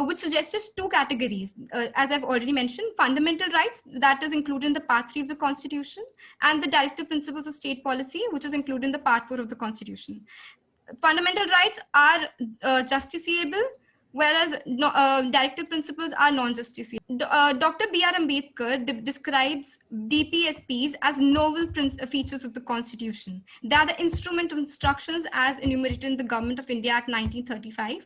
which suggested 2 categories. As I've already mentioned, fundamental rights, that is included in the part 3 of the constitution, and the directive principles of state policy, which is included in the part 4 of the constitution. Fundamental rights are justiciable, whereas directive principles are non-justiciable. Dr. B.R. Ambedkar describes DPSPs as novel features of the Constitution. They are the instrument of instructions as enumerated in the Government of India Act 1935.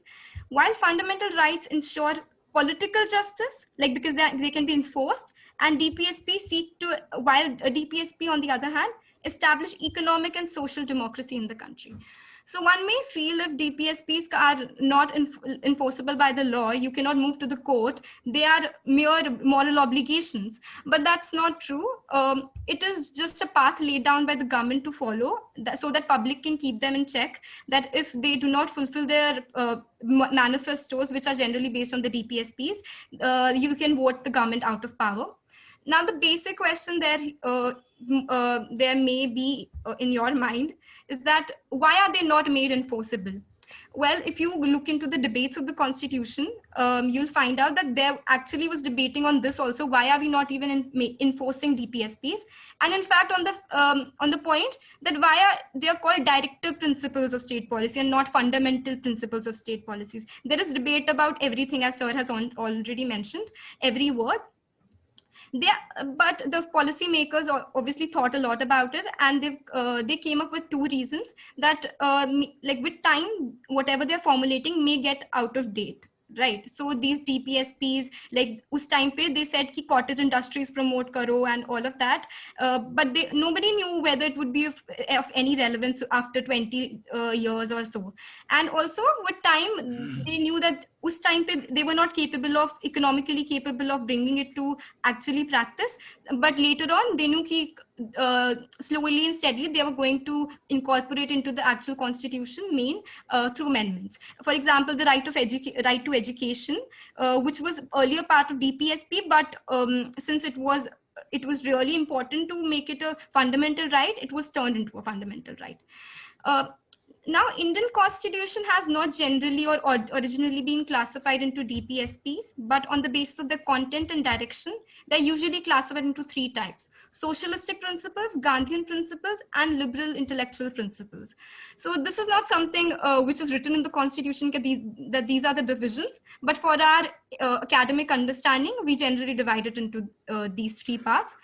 While fundamental rights ensure political justice, because they can be enforced, and while a DPSP on the other hand, establish economic and social democracy in the country. So one may feel if DPSPs are not enforceable by the law, you cannot move to the court, they are mere moral obligations. But that's not true. It is just a path laid down by the government to follow so that public can keep them in check, that if they do not fulfill their manifestos, which are generally based on the DPSPs, you can vote the government out of power. Now, the basic question there may be in your mind is that why are they not made enforceable? Well, if you look into the debates of the constitution, you'll find out that there actually was debating on this also. Why are we not even enforcing DPSPs? And in fact, on the point that they are called directive principles of state policy and not fundamental principles of state policies. There is debate about everything, as sir has already mentioned, every word. But the policymakers obviously thought a lot about it, and they came up with 2 reasons that with time, whatever they're formulating may get out of date. Right. So these DPSPs, us time pe they said ki cottage industries promote karo and all of that. But nobody knew whether it would be of any relevance after 20 years or so. And also with time, they knew that us time pe they were not economically capable of bringing it to actually practice. But later on, they knew ki slowly and steadily they were going to incorporate into the actual constitution through amendments. For example, the right to education, which was earlier part of DPSP, but since it was really important to make it a fundamental right, it was turned into a fundamental right. Now, Indian constitution has not generally or originally been classified into DPSPs, but on the basis of the content and direction, they're usually classified into three types: socialistic principles, Gandhian principles, and liberal intellectual principles. So this is not something which is written in the constitution that these are the divisions, but for our academic understanding, we generally divide it into these three parts.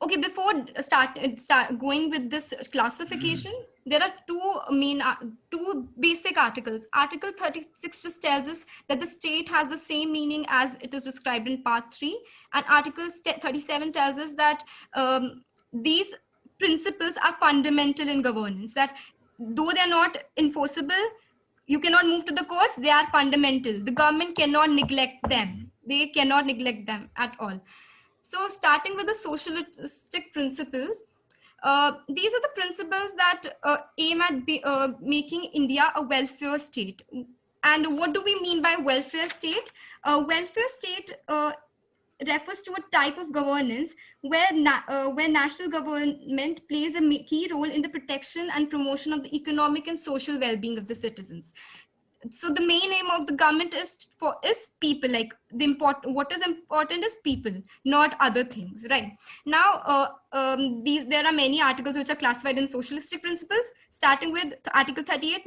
Okay, before start going with this classification, there are two basic articles. Article 36 just tells us that the state has the same meaning as it is described in part 3, and Article 37 tells us that these principles are fundamental in governance, that though they are not enforceable, you cannot move to the courts, they are fundamental. The government cannot neglect them. They cannot neglect them at all. So starting with the socialistic principles, these are the principles that aim at making India a welfare state. And what do we mean by welfare state? Welfare state refers to a type of governance where national government plays a key role in the protection and promotion of the economic and social well-being of the citizens. So the main aim of the government is people. Like what is important is people, not other things, right? Now there are many articles which are classified in socialistic principles, starting with Article 38.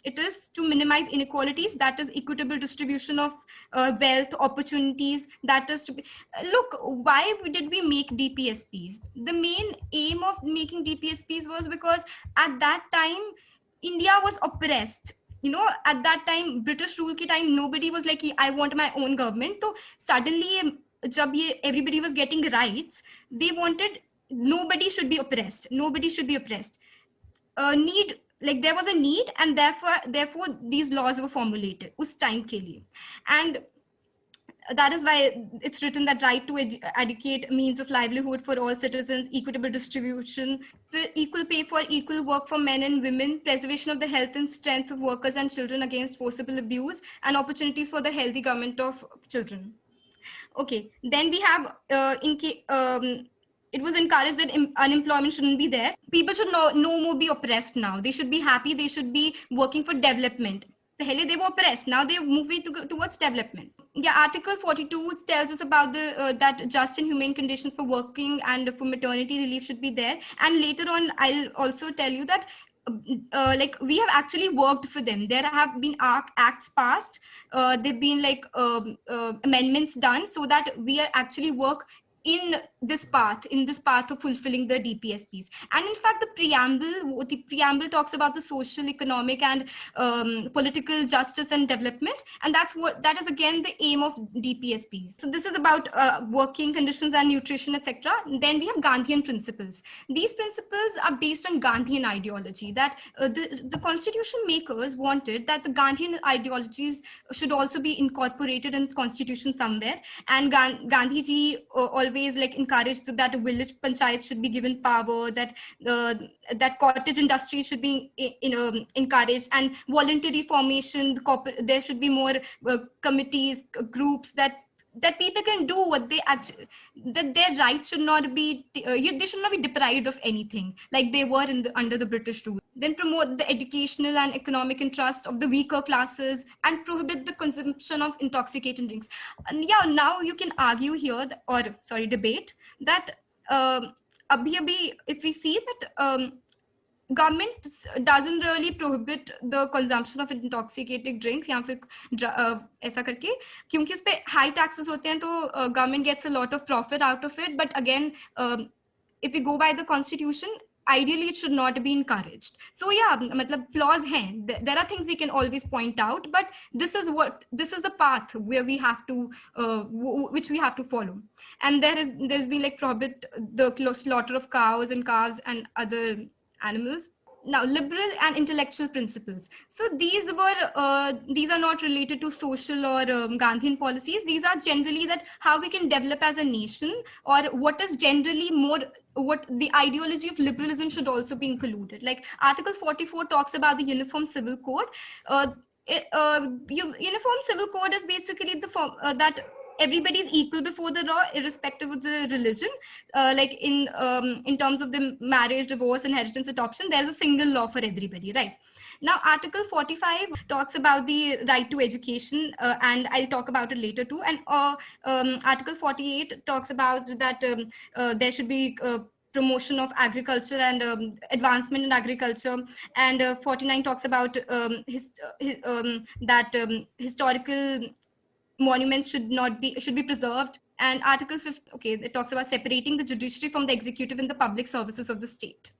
It is to minimize inequalities, that is equitable distribution of wealth, opportunities. That is to be, look, why did we make DPSPs? The main aim of making DPSPs was because at that time India was oppressed. At that time, British rule ki time, nobody was like, I want my own government. So suddenly, jab everybody was getting rights, they wanted nobody should be oppressed. Nobody should be oppressed. There was a need, and therefore these laws were formulated us time ke liye. And that is why it's written that right to educate, means of livelihood for all citizens, equitable distribution, equal pay for equal work for men and women, preservation of the health and strength of workers and children against forcible abuse, and opportunities for the healthy government of children. Okay, then we have it was encouraged that unemployment shouldn't be there. People should no more be oppressed now. They should be happy. They should be working for development. Pehle they were oppressed. Now they're moving towards development. Yeah, Article 42 tells us about the that just and humane conditions for working and for maternity relief should be there. And later on, I'll also tell you that we have actually worked for them. There have been acts passed. There've been amendments done so that we are actually work in this path of fulfilling the DPSPs. And in fact, the preamble talks about the social, economic, and political justice and development, and that is again the aim of DPSPs. So this is about working conditions and nutrition, etc. Then we have Gandhian principles. These principles are based on Gandhian ideology, that the constitution makers wanted that the Gandhian ideologies should also be incorporated in the constitution somewhere. And Gandhi ji always encouraged that village panchayat should be given power, that that cottage industry should be encouraged, and voluntary formation. There should be more committees, groups that people can do what they actually, that their rights should not be they should not be deprived of anything like they were under the British rule. Then promote the educational and economic interests of the weaker classes and prohibit the consumption of intoxicating drinks. And yeah, now you can argue here debate that if we see that government doesn't really prohibit the consumption of intoxicating drinks या फिर ऐसा करके, क्योंकि उस पे high taxes होते हैं तो government gets a lot of profit out of it. But again, if we go by the constitution, ideally it should not be encouraged. So yeah, मतलब flaws हैं. There are things we can always point out, but this is the path where we have to which we have to follow. And there's been prohibit the slaughter of cows and calves and other animals. Now, liberal and intellectual principles. So these are not related to social or Gandhian policies. These are generally that how we can develop as a nation, or what is generally more, what the ideology of liberalism should also be included. Like Article 44 talks about the Uniform Civil Code. Uniform Civil Code is basically the form that everybody is equal before the law, irrespective of the religion. Like in terms of the marriage, divorce, inheritance, adoption, there's a single law for everybody, right? Now, Article 45 talks about the right to education, and I'll talk about it later too. And Article 48 talks about that there should be promotion of agriculture and advancement in agriculture. And 49 talks about historical monuments should be preserved. And Article 50, okay, it talks about separating the judiciary from the executive in the public services of the state.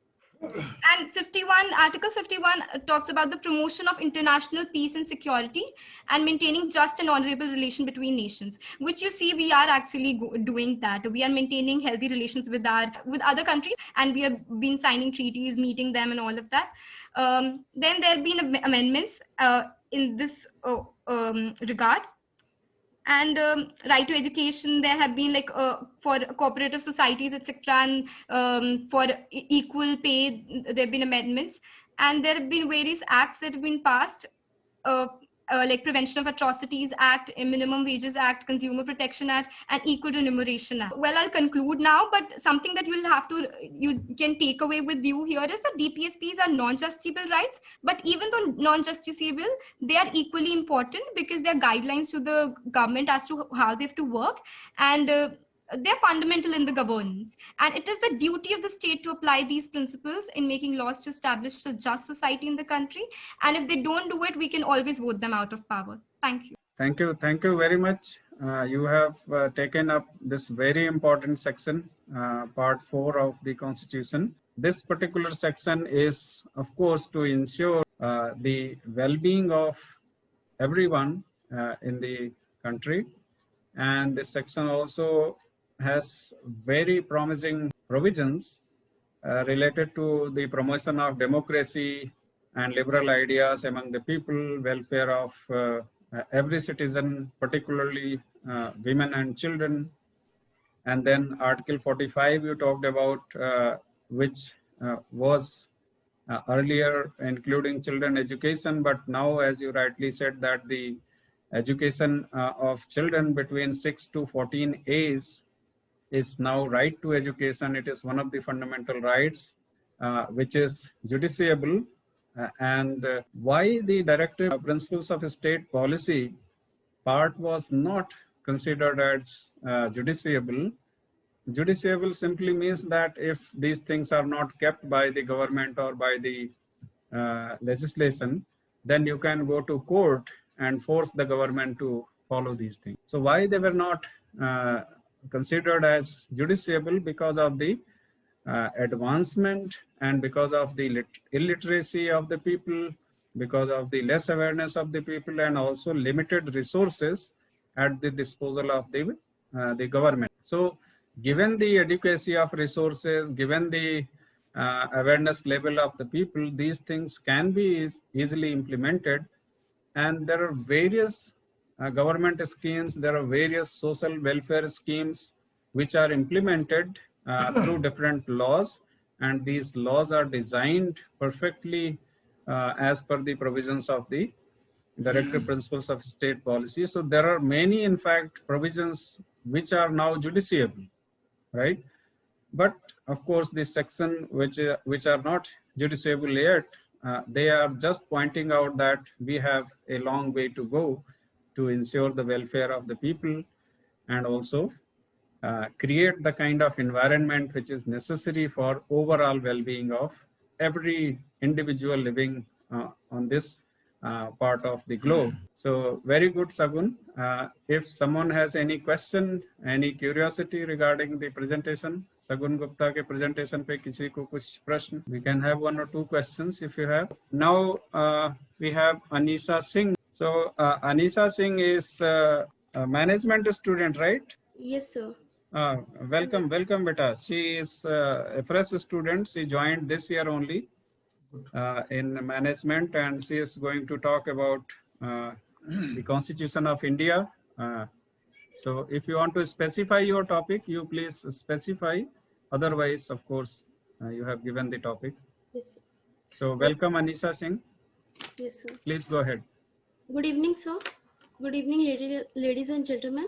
And 51, Article 51 talks about the promotion of international peace and security and maintaining just and honorable relation between nations, which you see we are actually doing that. We are maintaining healthy relations with other countries, and we have been signing treaties, meeting them and all of that. Then there have been amendments in this regard. And right to education, there have been like for cooperative societies, etc., and for equal pay, there have been amendments. And there have been various acts that have been passed, like Prevention of Atrocities Act, Minimum Wages Act, Consumer Protection Act, and Equal Remuneration Act. Well, I'll conclude now, but something that you can take away with you here is that DPSPs are non-justiciable rights, but even though non-justiciable, they are equally important because they're guidelines to the government as to how they have to work, and they're fundamental in the governance. And it is the duty of the state to apply these principles in making laws to establish a just society in the country. And if they don't do it, we can always vote them out of power. Thank you. Thank you. Thank you very much. You have taken up this very important section, part 4 of the Constitution. This particular section is, of course, to ensure the well-being of everyone in the country. And this section also has very promising provisions related to the promotion of democracy and liberal ideas among the people, welfare of every citizen, particularly women and children. And then Article 45 you talked about, which was earlier including children education, but now, as you rightly said, that the education of children between 6 to 14 age is now right to education. It is one of the fundamental rights which is justiciable. And why the directive principles of state policy part was not considered as justiciable. Justiciable simply means that if these things are not kept by the government or by the legislation, then you can go to court and force the government to follow these things. So why they were not considered as justiciable? Because of the advancement and because of the illiteracy of the people, because of the less awareness of the people, and also limited resources at the disposal of the government. So given the adequacy of resources, given the awareness level of the people, these things can be easily implemented. And there are various government schemes, there are various social welfare schemes which are implemented through different laws, and these laws are designed perfectly as per the provisions of the directive principles of state policy. So there are many, in fact, provisions which are now justiciable, right? But of course, this section which are not justiciable yet, they are just pointing out that we have a long way to go to ensure the welfare of the people, and also create the kind of environment which is necessary for overall well-being of every individual living on this part of the globe. So very good, Sagun. If someone has any question, any curiosity regarding the presentation, Sagun Gupta ke presentation pe kisi ko kuch prashn, we can have 1 or 2 questions if you have. Now we have Anisha Singh. So Anisha Singh is a management student, right? Yes, sir. Welcome, beta. She is a fresh student. She joined this year only. in management, and she is going to talk about the Constitution of India. So if you want to specify your topic, you please specify. Otherwise, of course, you have given the topic. Yes, sir. So welcome, Anisha Singh. Yes, sir. Please go ahead. Good evening, sir. Good evening, ladies and gentlemen.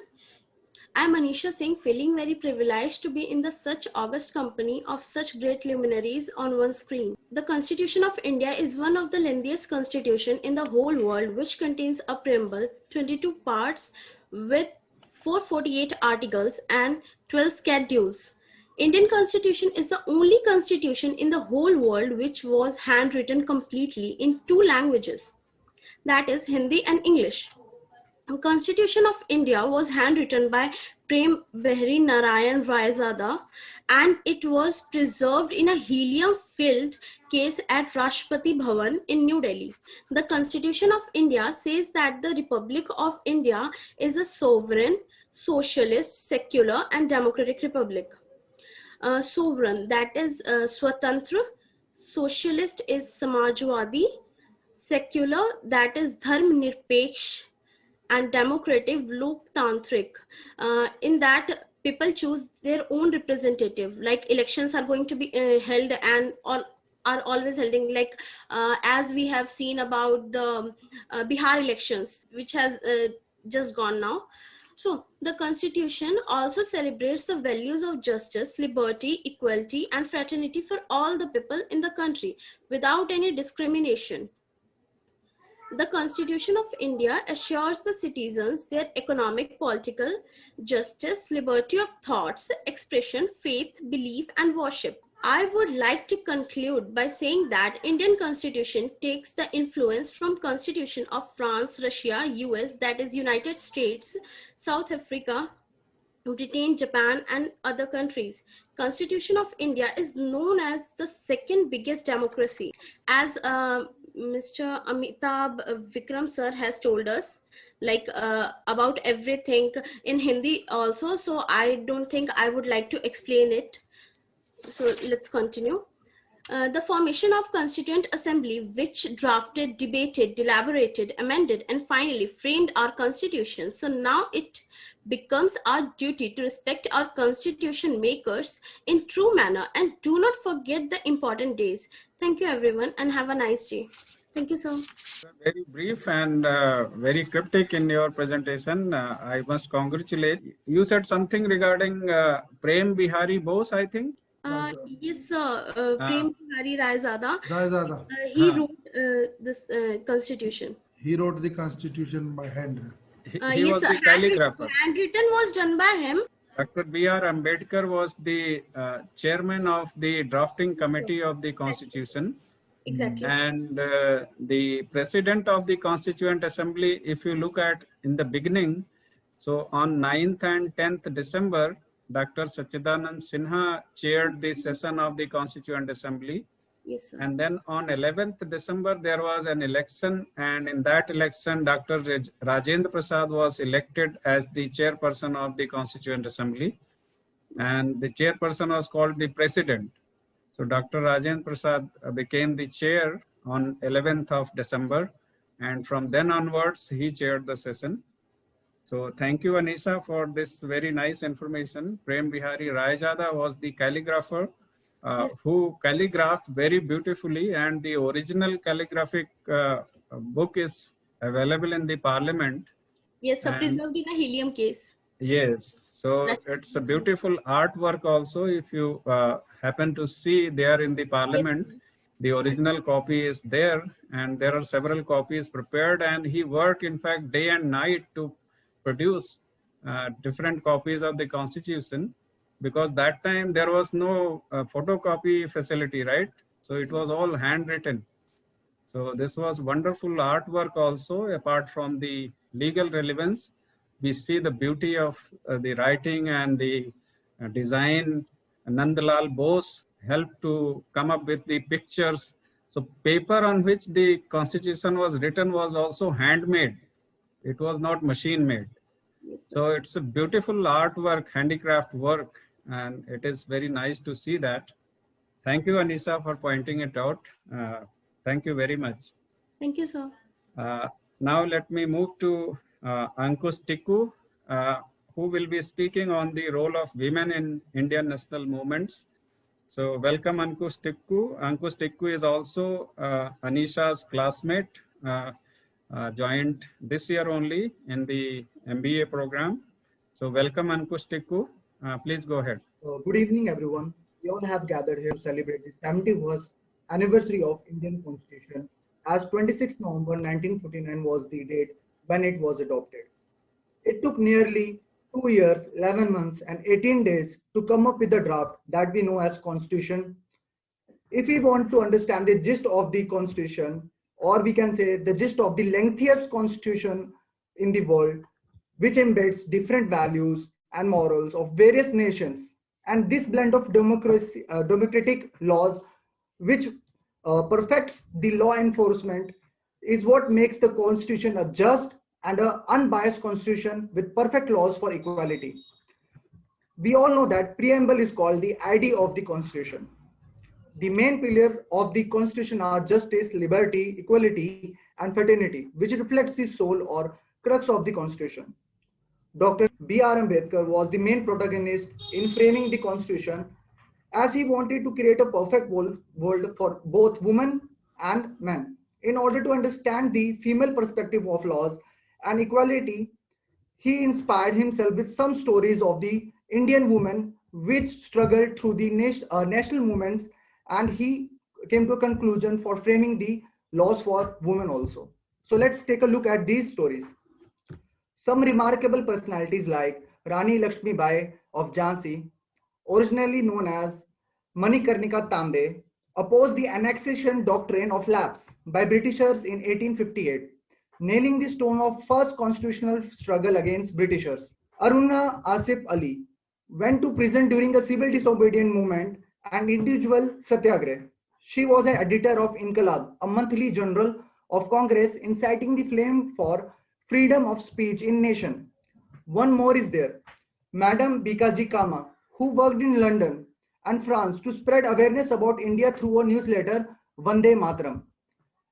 I am Anisha Singh, feeling very privileged to be in the such august company of such great luminaries on one screen. The Constitution of India is one of the lengthiest constitution in the whole world, which contains a preamble, 22 parts with 448 articles and 12 schedules. Indian Constitution is the only constitution in the whole world which was handwritten completely in two languages, that is Hindi and English. The Constitution of India was handwritten by Prem Behari Narayan Raizada, and it was preserved in a helium-filled case at Rashtrapati Bhavan in New Delhi. The Constitution of India says that the Republic of India is a sovereign, socialist, secular, and democratic republic. Sovereign, that is Swatantra. Socialist is Samajwadi. Secular, that is Dharm Nirpeksh. And democratic, Loktantrik. In that, people choose their own representative. Like elections are going to be held and all are always holding. Like as we have seen about the Bihar elections, which has just gone now. So the Constitution also celebrates the values of justice, liberty, equality, and fraternity for all the people in the country without any discrimination. The Constitution of India assures the citizens their economic, political, justice, liberty of thoughts, expression, faith, belief, and worship. I would like to conclude by saying that Indian Constitution takes the influence from Constitution of France, Russia, US, that is United States, South Africa, Britain, Japan, and other countries. Constitution of India is known as the second biggest democracy. As Mr. Amitabh Vikram sir has told us, like about everything in Hindi also. So I don't think I would like to explain it. So let's continue. The formation of Constituent Assembly, which drafted, debated, deliberated, amended, and finally framed our Constitution. So now it becomes our duty to respect our Constitution makers in true manner and do not forget the important days. Thank you, everyone, and have a nice day. Thank you, sir. Very brief and very cryptic in your presentation. I must congratulate. You said something regarding Prem Bihari Bose, I think. Yes, sir. Prem Bihari Raizada. Raizada. He wrote this Constitution. He wrote the Constitution by hand. He Yes, was sir. the calligrapher. Handwritten was done by him. Dr. B.R. Ambedkar was the chairman of the drafting committee of the Constitution. Exactly. And the president of the Constituent Assembly, if you look at in the beginning, so on 9th and 10th December, Dr. Sachidanand Sinha chaired the session of the Constituent Assembly. Yes, sir. And then on 11th December, there was an election. And in that election, Dr. Rajendra Prasad was elected as the chairperson of the Constituent Assembly. And the chairperson was called the president. So Dr. Rajendra Prasad became the chair on 11th of December. And from then onwards, he chaired the session. So thank you, Anisha, for this very nice information. Prem Bihari Raizada was the calligrapher who calligraphed very beautifully, and the original calligraphic book is available in the parliament. Yes, sir. And Preserved in a helium case. yes, so it's a beautiful artwork also. If you happen to see there in the parliament, Yes. the original copy is there, and there are several copies prepared, and he worked in fact day and night to produce different copies of the Constitution, because that time there was no photocopy facility, right? So it was all handwritten. So this was wonderful artwork also. Apart from the legal relevance, we see the beauty of the writing and the design. Nandalal Bose helped to come up with the pictures. So paper on which the Constitution was written was also handmade. It was not machine made. Yes, sir. So it's a beautiful artwork, handicraft work, and it is very nice to see that. Thank you, Anisa, for pointing it out. Thank you very much. Thank you, sir. Now let me move to Ankush Tikku, who will be speaking on the role of women in Indian national movements. So welcome, Ankush Tikku. Ankush Tikku is also Anisha's classmate, joined this year only in the MBA program. So welcome, Ankush Tikku. Please go ahead. Good evening, everyone. We all have gathered here to celebrate the 71st anniversary of Indian Constitution, as 26 November 1949 was the date when it was adopted. It took nearly 2 years, 11 months, and 18 days to come up with the draft that we know as Constitution. If we want to understand the gist of the Constitution, or we can say the gist of the lengthiest Constitution in the world, which embeds different values and morals of various nations, and this blend of democratic laws which perfects the law enforcement is what makes the constitution a just and an unbiased constitution with perfect laws for equality. We all know that preamble is called the ID of the constitution. The main pillar of the constitution are justice, liberty, equality, and fraternity, which reflects the soul or crux of the constitution. Dr. B.R. Ambedkar was the main protagonist in framing the constitution, as he wanted to create a perfect world for both women and men. In order to understand the female perspective of laws and equality, he inspired himself with some stories of the Indian women which struggled through the national movements, and he came to a conclusion for framing the laws for women also. So let's take a look at these stories. Some remarkable personalities like Rani Lakshmi Bai of Jhansi, originally known as Manikarnika Tambe, opposed the annexation doctrine of lapse by Britishers in 1858, nailing the stone of first constitutional struggle against Britishers. Aruna Asif Ali went to prison during a civil disobedience movement and individual satyagrah. She was an editor of Inqilab, a monthly journal of Congress, inciting the flame for freedom of speech in nation. One more is there, Madam Bikaji Kama, who worked in London and France to spread awareness about India through a newsletter, Vande Mataram.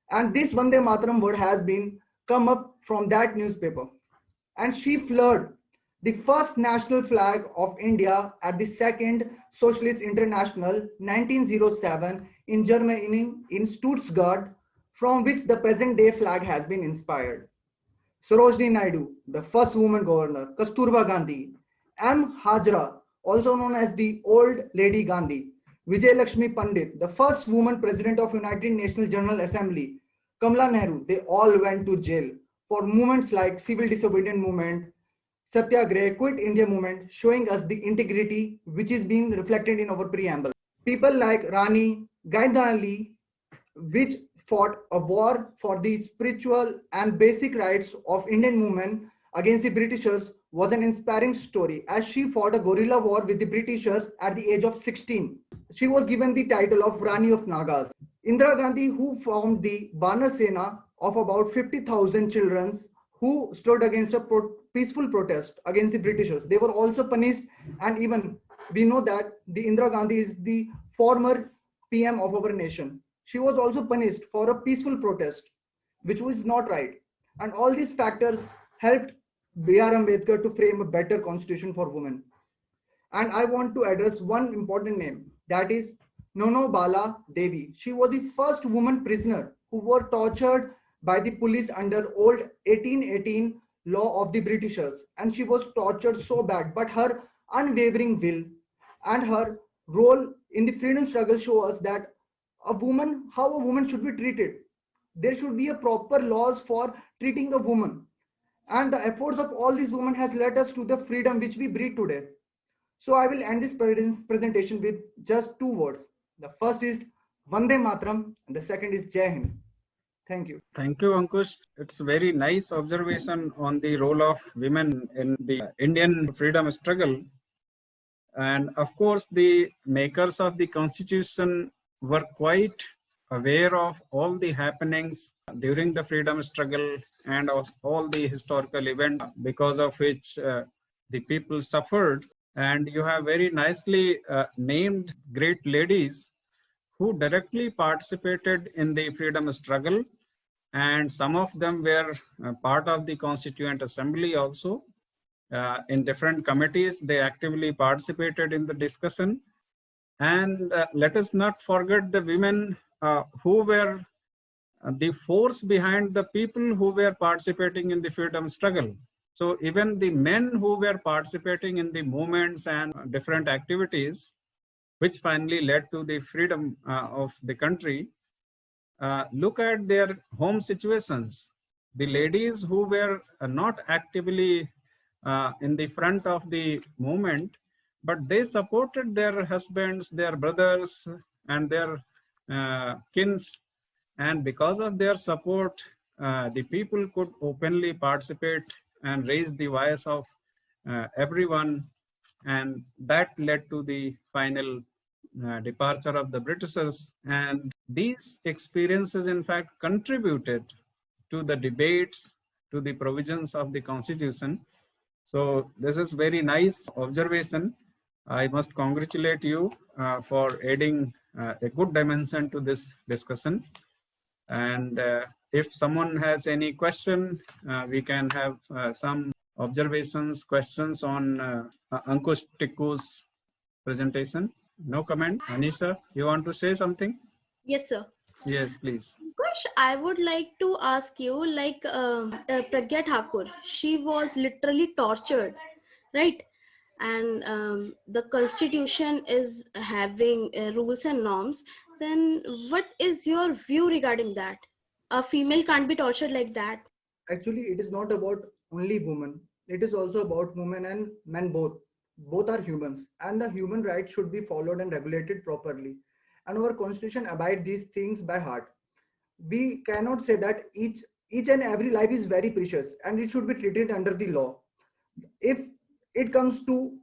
And this Vande Mataram word has been come up from that newspaper. And she flew the first national flag of India at the Second Socialist International 1907 in Germany, in Stuttgart, from which the present day flag has been inspired. Sarojini Naidu, the first woman governor, Kasturba Gandhi, M. Hajra, also known as the Old Lady Gandhi, Vijay Lakshmi Pandit, the first woman president of United Nations General Assembly, Kamala Nehru, they all went to jail for movements like civil disobedience movement, Satyagrah, Quit India movement, showing us the integrity which is being reflected in our preamble. People like Rani Gaidali, which fought a war for the spiritual and basic rights of Indian women against the Britishers, was an inspiring story, as she fought a guerrilla war with the Britishers at the age of 16. She was given the title of Rani of Nagas. Indira Gandhi, who formed the Banar Sena of about 50,000 children who stood against a peaceful protest against the Britishers. They were also punished, and even we know that the Indira Gandhi is the former PM of our nation. She was also punished for a peaceful protest, which was not right. And all these factors helped B.R. Ambedkar to frame a better constitution for women. And I want to address one important name, that is Nono Bala Devi. She was the first woman prisoner who were tortured by the police under old 1818 law of the Britishers. And she was tortured so bad, but her unwavering will and her role in the freedom struggle show us that how a woman should be treated. There should be a proper laws for treating a woman. And the efforts of all these women has led us to the freedom which we breathe today. So I will end this presentation with just two words. The first is Vande Mataram and the second is Jai Hind. Thank you. Thank you, Ankush. It's a very nice observation on the role of women in the Indian freedom struggle. And of course, the makers of the Constitution were quite aware of all the happenings during the freedom struggle and of all the historical events because of which the people suffered. And you have very nicely named great ladies who directly participated in the freedom struggle, and some of them were part of the Constituent Assembly also. In different committees, they actively participated in the discussion. And let us not forget the women who were the force behind the people who were participating in the freedom struggle. So even the men who were participating in the movements and different activities, which finally led to the freedom of the country, look at their home situations. The ladies who were not actively in the front of the movement, but they supported their husbands, their brothers, and their kins. And because of their support, the people could openly participate and raise the voice of everyone. And that led to the final departure of the Britishers. And these experiences, in fact, contributed to the debates, to the provisions of the Constitution. So this is very nice observation. I must congratulate you for adding a good dimension to this discussion. And if someone has any question, we can have some observations, questions on Ankush Tikku's presentation. No comment. Anisha, you want to say something? Yes, sir. Yes, please. Kush, I would like to ask you, like Pragya Thakur, she was literally tortured, right? And the constitution is having rules and norms. Then what is your view regarding that? A female can't be tortured like that. Actually, it is not about only women. It is also about women and men both. Both are humans, and the human rights should be followed and regulated properly. And our constitution abide these things by heart. We cannot say that each and every life is very precious and it should be treated under the law. If it comes to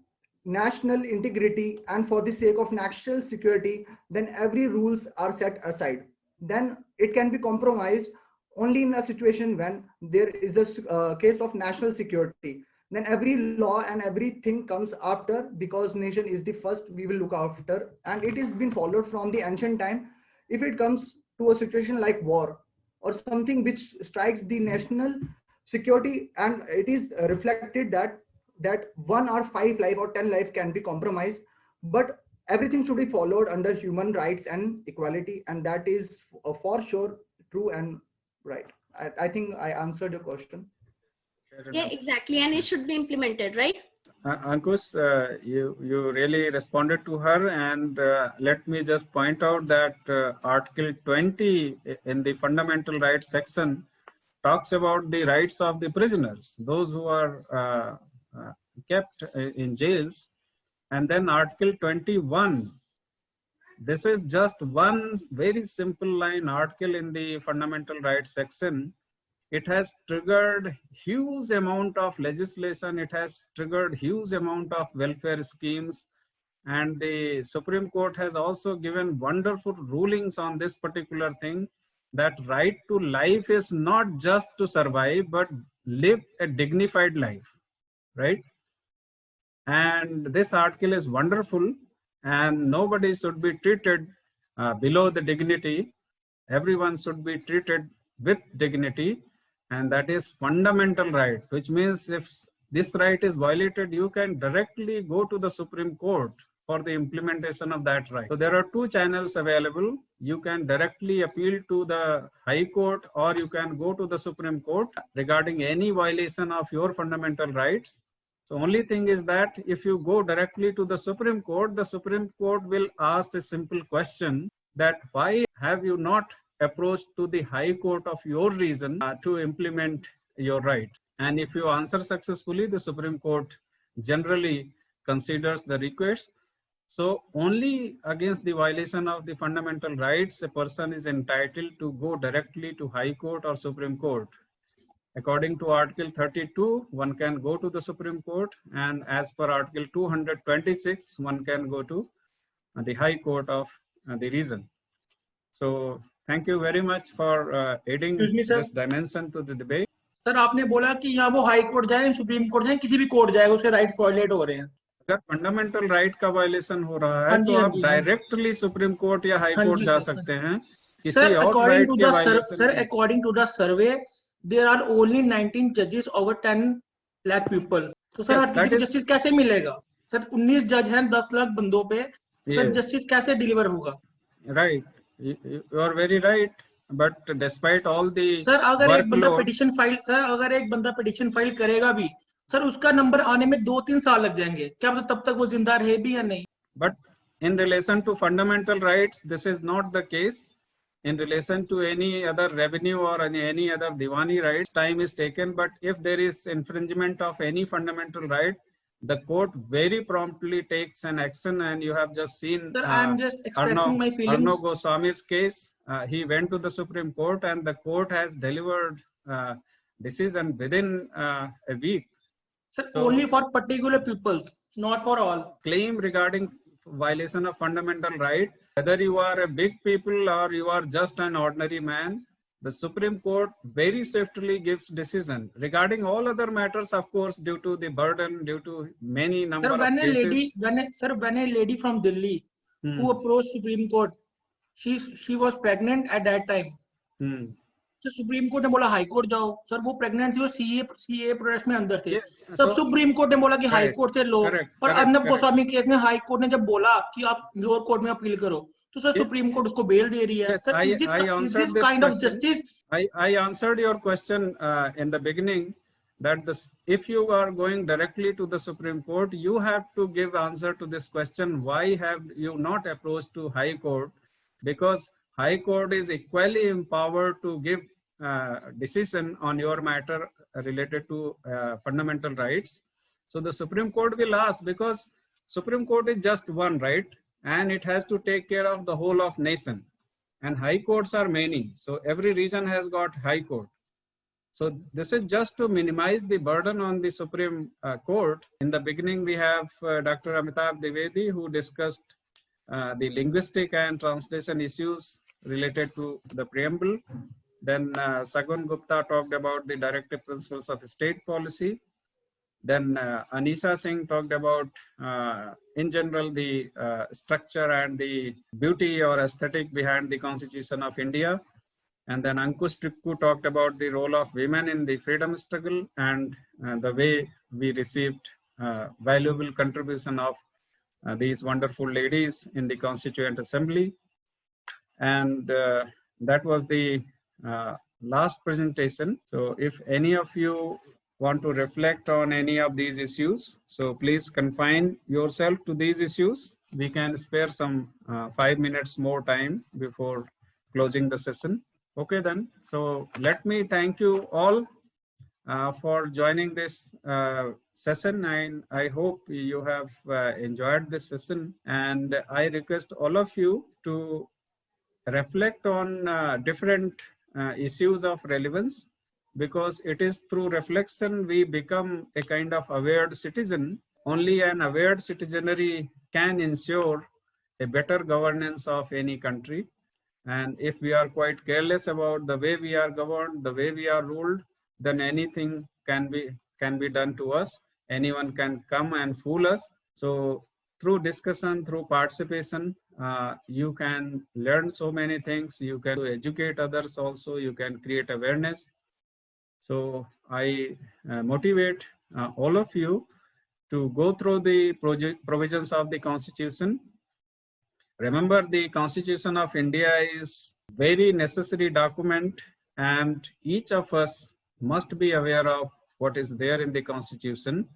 national integrity and for the sake of national security, then every rules are set aside. Then it can be compromised only in a situation when there is a case of national security. Then every law and everything comes after, because nation is the first we will look after, and it is been followed from the ancient time. If it comes to a situation like war or something which strikes the national security, and it is reflected that 1 or 5 life or 10 life can be compromised, but everything should be followed under human rights and equality, and that is for sure true and right. I think I answered your question. Yeah, exactly. And it should be implemented, right? Ankush, you really responded to her, and let me just point out that Article 20 in the Fundamental Rights section talks about the rights of the prisoners, those who are kept in jails. And then Article 21, this is just one very simple line article in the Fundamental Rights section. It has triggered huge amount of legislation. It has triggered huge amount of welfare schemes. And the Supreme Court has also given wonderful rulings on this particular thing, that right to life is not just to survive, but live a dignified life, right? And this article is wonderful, and nobody should be treated below the dignity. Everyone should be treated with dignity. And that is fundamental right, which means if this right is violated, you can directly go to the Supreme Court for the implementation of that right. So there are 2 channels available. You can directly appeal to the High Court, or you can go to the Supreme Court regarding any violation of your fundamental rights. So only thing is that if you go directly to the Supreme Court will ask a simple question, that why have you not approached to the High Court of your region to implement your rights? And if you answer successfully, the Supreme Court generally considers the request. So only against the violation of the fundamental rights, a person is entitled to go directly to High Court or Supreme Court. According to Article 32, one can go to the Supreme Court, and as per Article 226, one can go to the High Court of the region. So thank you very much for adding this dimension to the debate. Sir आपने बोला कि यहाँ वो high court जाए, supreme court जाए, किसी भी court जाए, उसके राइट्स वायलेट हो रहे हैं. अगर फंडामेंटल राइट का वायलेशन हो रहा हाँ है जी, तो हाँ आप जी, हाँ जी। डायरेक्टली सुप्रीम कोर्ट या हाई हाँ कोर्ट जी जा सर, हाँ सकते जी। हैं किसी Sir, और according राइट to के the वायलेशन sir, के। according to the survey, there are only 19 judges over 10 lakh people. तो सर Yes, हर किसी that को is जस्टिस कैसे मिलेगा? सर 19 जज हैं 10 लाख बंदों पे, तो सर yes, जस्टिस कैसे डिलीवर होगा? right. You are very right. But despite all the sir अगर एक बंदा workload, पिटिशन फाइल सर अगर एक बंदा पिटिशन फाइल करेगा भी, सर उसका नंबर आने में 2-3 साल लग जाएंगे, क्या पता तब तक वो जिंदा रहे भी या नहीं? but in relation to fundamental rights, this is not the case. In relation to any other revenue or any other Diwani rights, time is taken. But if there is infringement of any fundamental right, the court very promptly takes an action. And you have just seen Sir, I am just expressing my Arnav feelings. Goswami's case. He went to the Supreme Court and the court has delivered decision within a week. Sir, So, only for particular people, not for all. claim regarding violation of fundamental right, whether you are a big people or you are just an ordinary man, the Supreme Court very swiftly gives decision. Regarding all other matters, of course, due to the burden, due to many number Sir, of when a cases. lady from Delhi who approached Supreme Court, she was pregnant at that time. Sir supreme court ने बोला high court जाओ, sir वो pregnant थी और CA process में अंदर थे। Yes, तब so सुप्रीम कोर्ट ने बोला कि हाई correct, कोर्ट से लो, correct, और correct, Arnab correct. Goswami case में हाई कोर्ट ने जब बोला कि आप लोअर कोर्ट में अपील करो, तो सर सुप्रीम कोर्ट उसको बेल दे रही है। Yes, sir I is answered this this kind of question. Justice? I answered your question in the beginning that if you are going directly to the Supreme Court, you have to give answer to this question: why have you not approached to High Court? Because High Court is equally empowered to give decision on your matter related to fundamental rights. So the Supreme Court will ask, because Supreme Court is just one, right? And it has to take care of the whole of nation. And high courts are many. So every region has got high court. So this is just to minimize the burden on the Supreme Court. In the beginning, we have Dr. Amitabh Dwivedi, who discussed the linguistic and translation issues related to the preamble. Then Sagun Gupta talked about the directive principles of state policy. Then Anisha Singh talked about, in general, the structure and the beauty or aesthetic behind the Constitution of India. And then Ankush Tikku talked about the role of women in the freedom struggle and the way we received valuable contribution of these wonderful ladies in the Constituent Assembly. And that was the last presentation. So if any of you want to reflect on any of these issues, so please confine yourself to these issues. We can spare some 5 minutes more time before closing the session. Okay then, so let me thank you all for joining this session, and I hope you have enjoyed this session, and I request all of you to reflect on different issues of relevance, because it is through reflection we become a kind of aware citizen. Only an aware citizenry can ensure a better governance of any country. And if we are quite careless about the way we are governed, the way we are ruled, then anything can be done to us. Anyone can come and fool us. So through discussion, through participation, you can learn so many things. You can educate others also. You can create awareness. So I motivate all of you to go through the provisions of the Constitution. Remember, the Constitution of India is very necessary document, and each of us must be aware of what is there in the Constitution.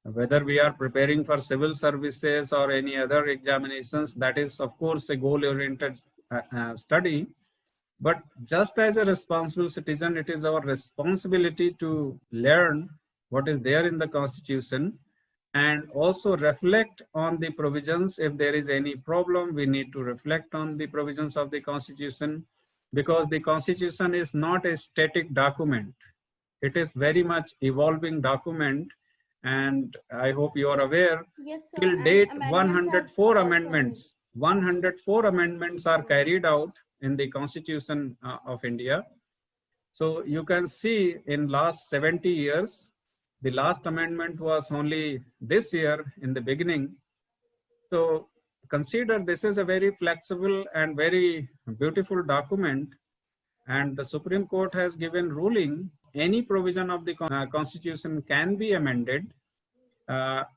Whether we are preparing for civil services or any other examinations, that is, of course, a goal-oriented study. But just as a responsible citizen, it is our responsibility to learn what is there in the Constitution and also reflect on the provisions. If there is any problem, we need to reflect on the provisions of the Constitution, because the Constitution is not a static document. It is very much evolving document, and I hope you are aware. Yes, sir. Till And date, amendments have 104 also amendments. 104 amendments are carried out in the Constitution of India. So you can see in last 70 years, The last amendment was only this year in the beginning. So consider this is a very flexible and very beautiful document, and the Supreme Court has given ruling any provision of the Constitution can be amended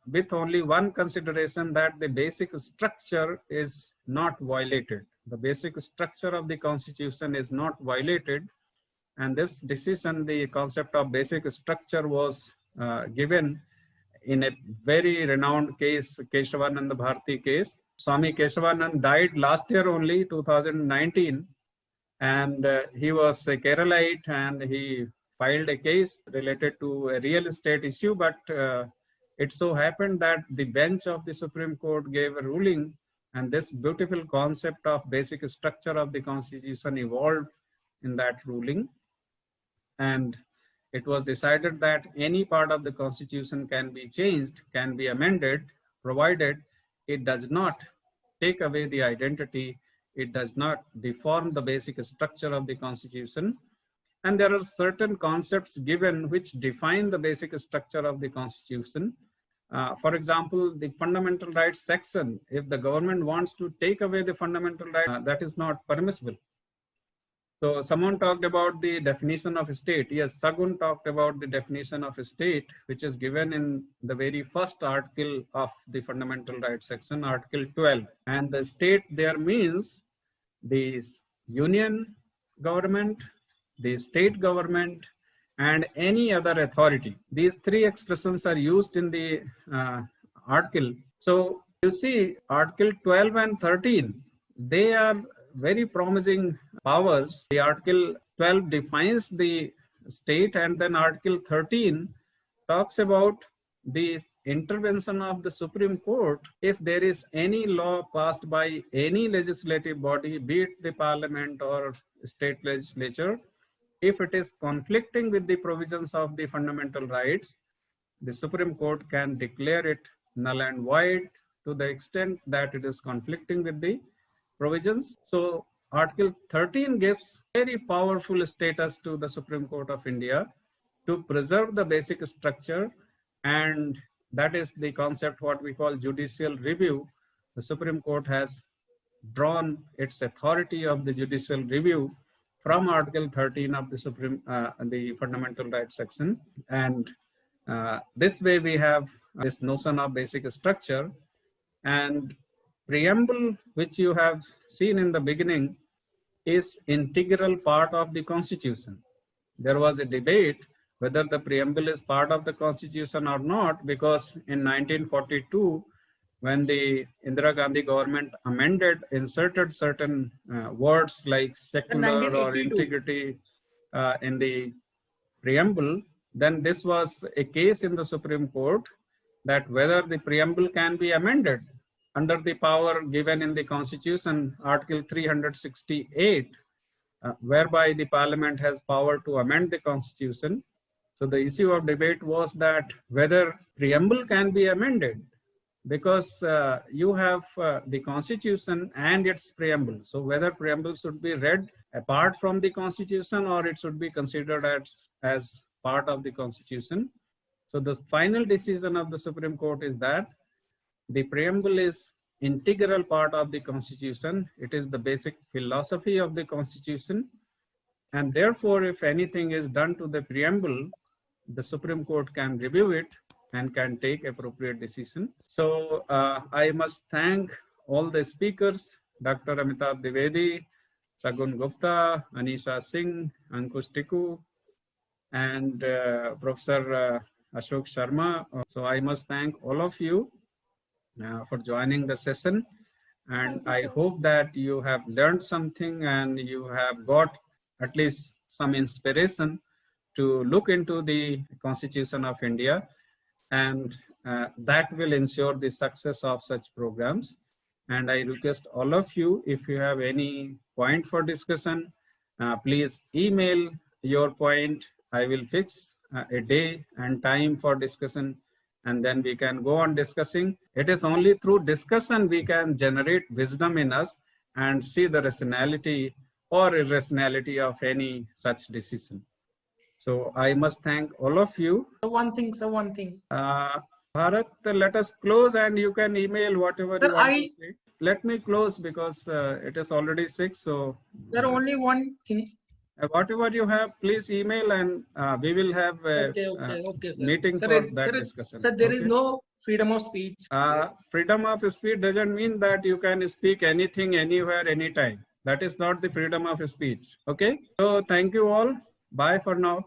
with only one consideration, that the basic structure is not violated. The basic structure of the Constitution is not violated, and this decision, the concept of basic structure, was given in a very renowned case, Keshavanand Bharati case. Swami Keshavanand died last year only, 2019, and he was a Keralite, and he filed a case related to a real estate issue, but it so happened that the bench of the Supreme Court gave a ruling, and this beautiful concept of basic structure of the Constitution evolved in that ruling. And it was decided that any part of the Constitution can be changed, can be amended, provided it does not take away the identity, it does not deform the basic structure of the Constitution. And there are certain concepts given which define the basic structure of the Constitution. For example, the fundamental rights section, if the government wants to take away the fundamental right, that is not permissible. So someone talked about the definition of state. Yes, Sagun talked about the definition of state, which is given in the very first article of the fundamental rights section, Article 12. And the state there means the union government, the state government, and any other authority. These three expressions are used in the article. So you see, Article 12 and 13, they are very promising powers. The Article 12 defines the state, and then Article 13 talks about the intervention of the Supreme Court if there is any law passed by any legislative body, be it the parliament or state legislature. If it is conflicting with the provisions of the fundamental rights, the Supreme Court can declare it null and void to the extent that it is conflicting with the provisions. So Article 13 gives very powerful status to the Supreme Court of India to preserve the basic structure, and that is the concept what we call judicial review. The Supreme Court has drawn its authority of the judicial review from Article 13 of the fundamental rights section, and this way we have this notion of basic structure. And preamble, which you have seen in the beginning, is integral part of the Constitution. There was a debate whether the preamble is part of the Constitution or not, because in 1942, when the Indira Gandhi government inserted certain words like secular or integrity in the preamble, then this was a case in the Supreme Court that whether the preamble can be amended under the power given in the Constitution, Article 368, whereby the Parliament has power to amend the Constitution. So the issue of debate was that whether preamble can be amended, because you have the Constitution and its preamble. So whether preamble should be read apart from the Constitution or it should be considered as part of the Constitution. So the final decision of the Supreme Court is that the preamble is integral part of the Constitution. It is the basic philosophy of the Constitution. And therefore, if anything is done to the preamble, the Supreme Court can review it and can take appropriate decision. So I must thank all the speakers, Dr. Amitabh Dwivedi, Sagun Gupta, Anisha Singh, Ankush Tiku, and Professor Ashok Sharma. So I must thank all of you for joining the session. And I hope that you have learned something and you have got at least some inspiration to look into the Constitution of India, and that will ensure the success of such programs. And I request all of you, if you have any point for discussion, please email your point. I will fix a day and time for discussion, and then we can go on discussing. It is only through discussion we can generate wisdom in us and see the rationality or irrationality of any such decision. So I must thank all of you. So one thing, sir, one thing. Bharat, let us close, and you can email whatever Sir, you want to say. Let me close because it is already 6. So there only one thing. whatever you have, please email, and we will have a Okay, sir. meeting Sir, for that discussion. Sir, there is Okay? no freedom of speech. Freedom of speech doesn't mean that you can speak anything, anywhere, anytime. That is not the freedom of speech. Okay? So thank you all. Bye for now.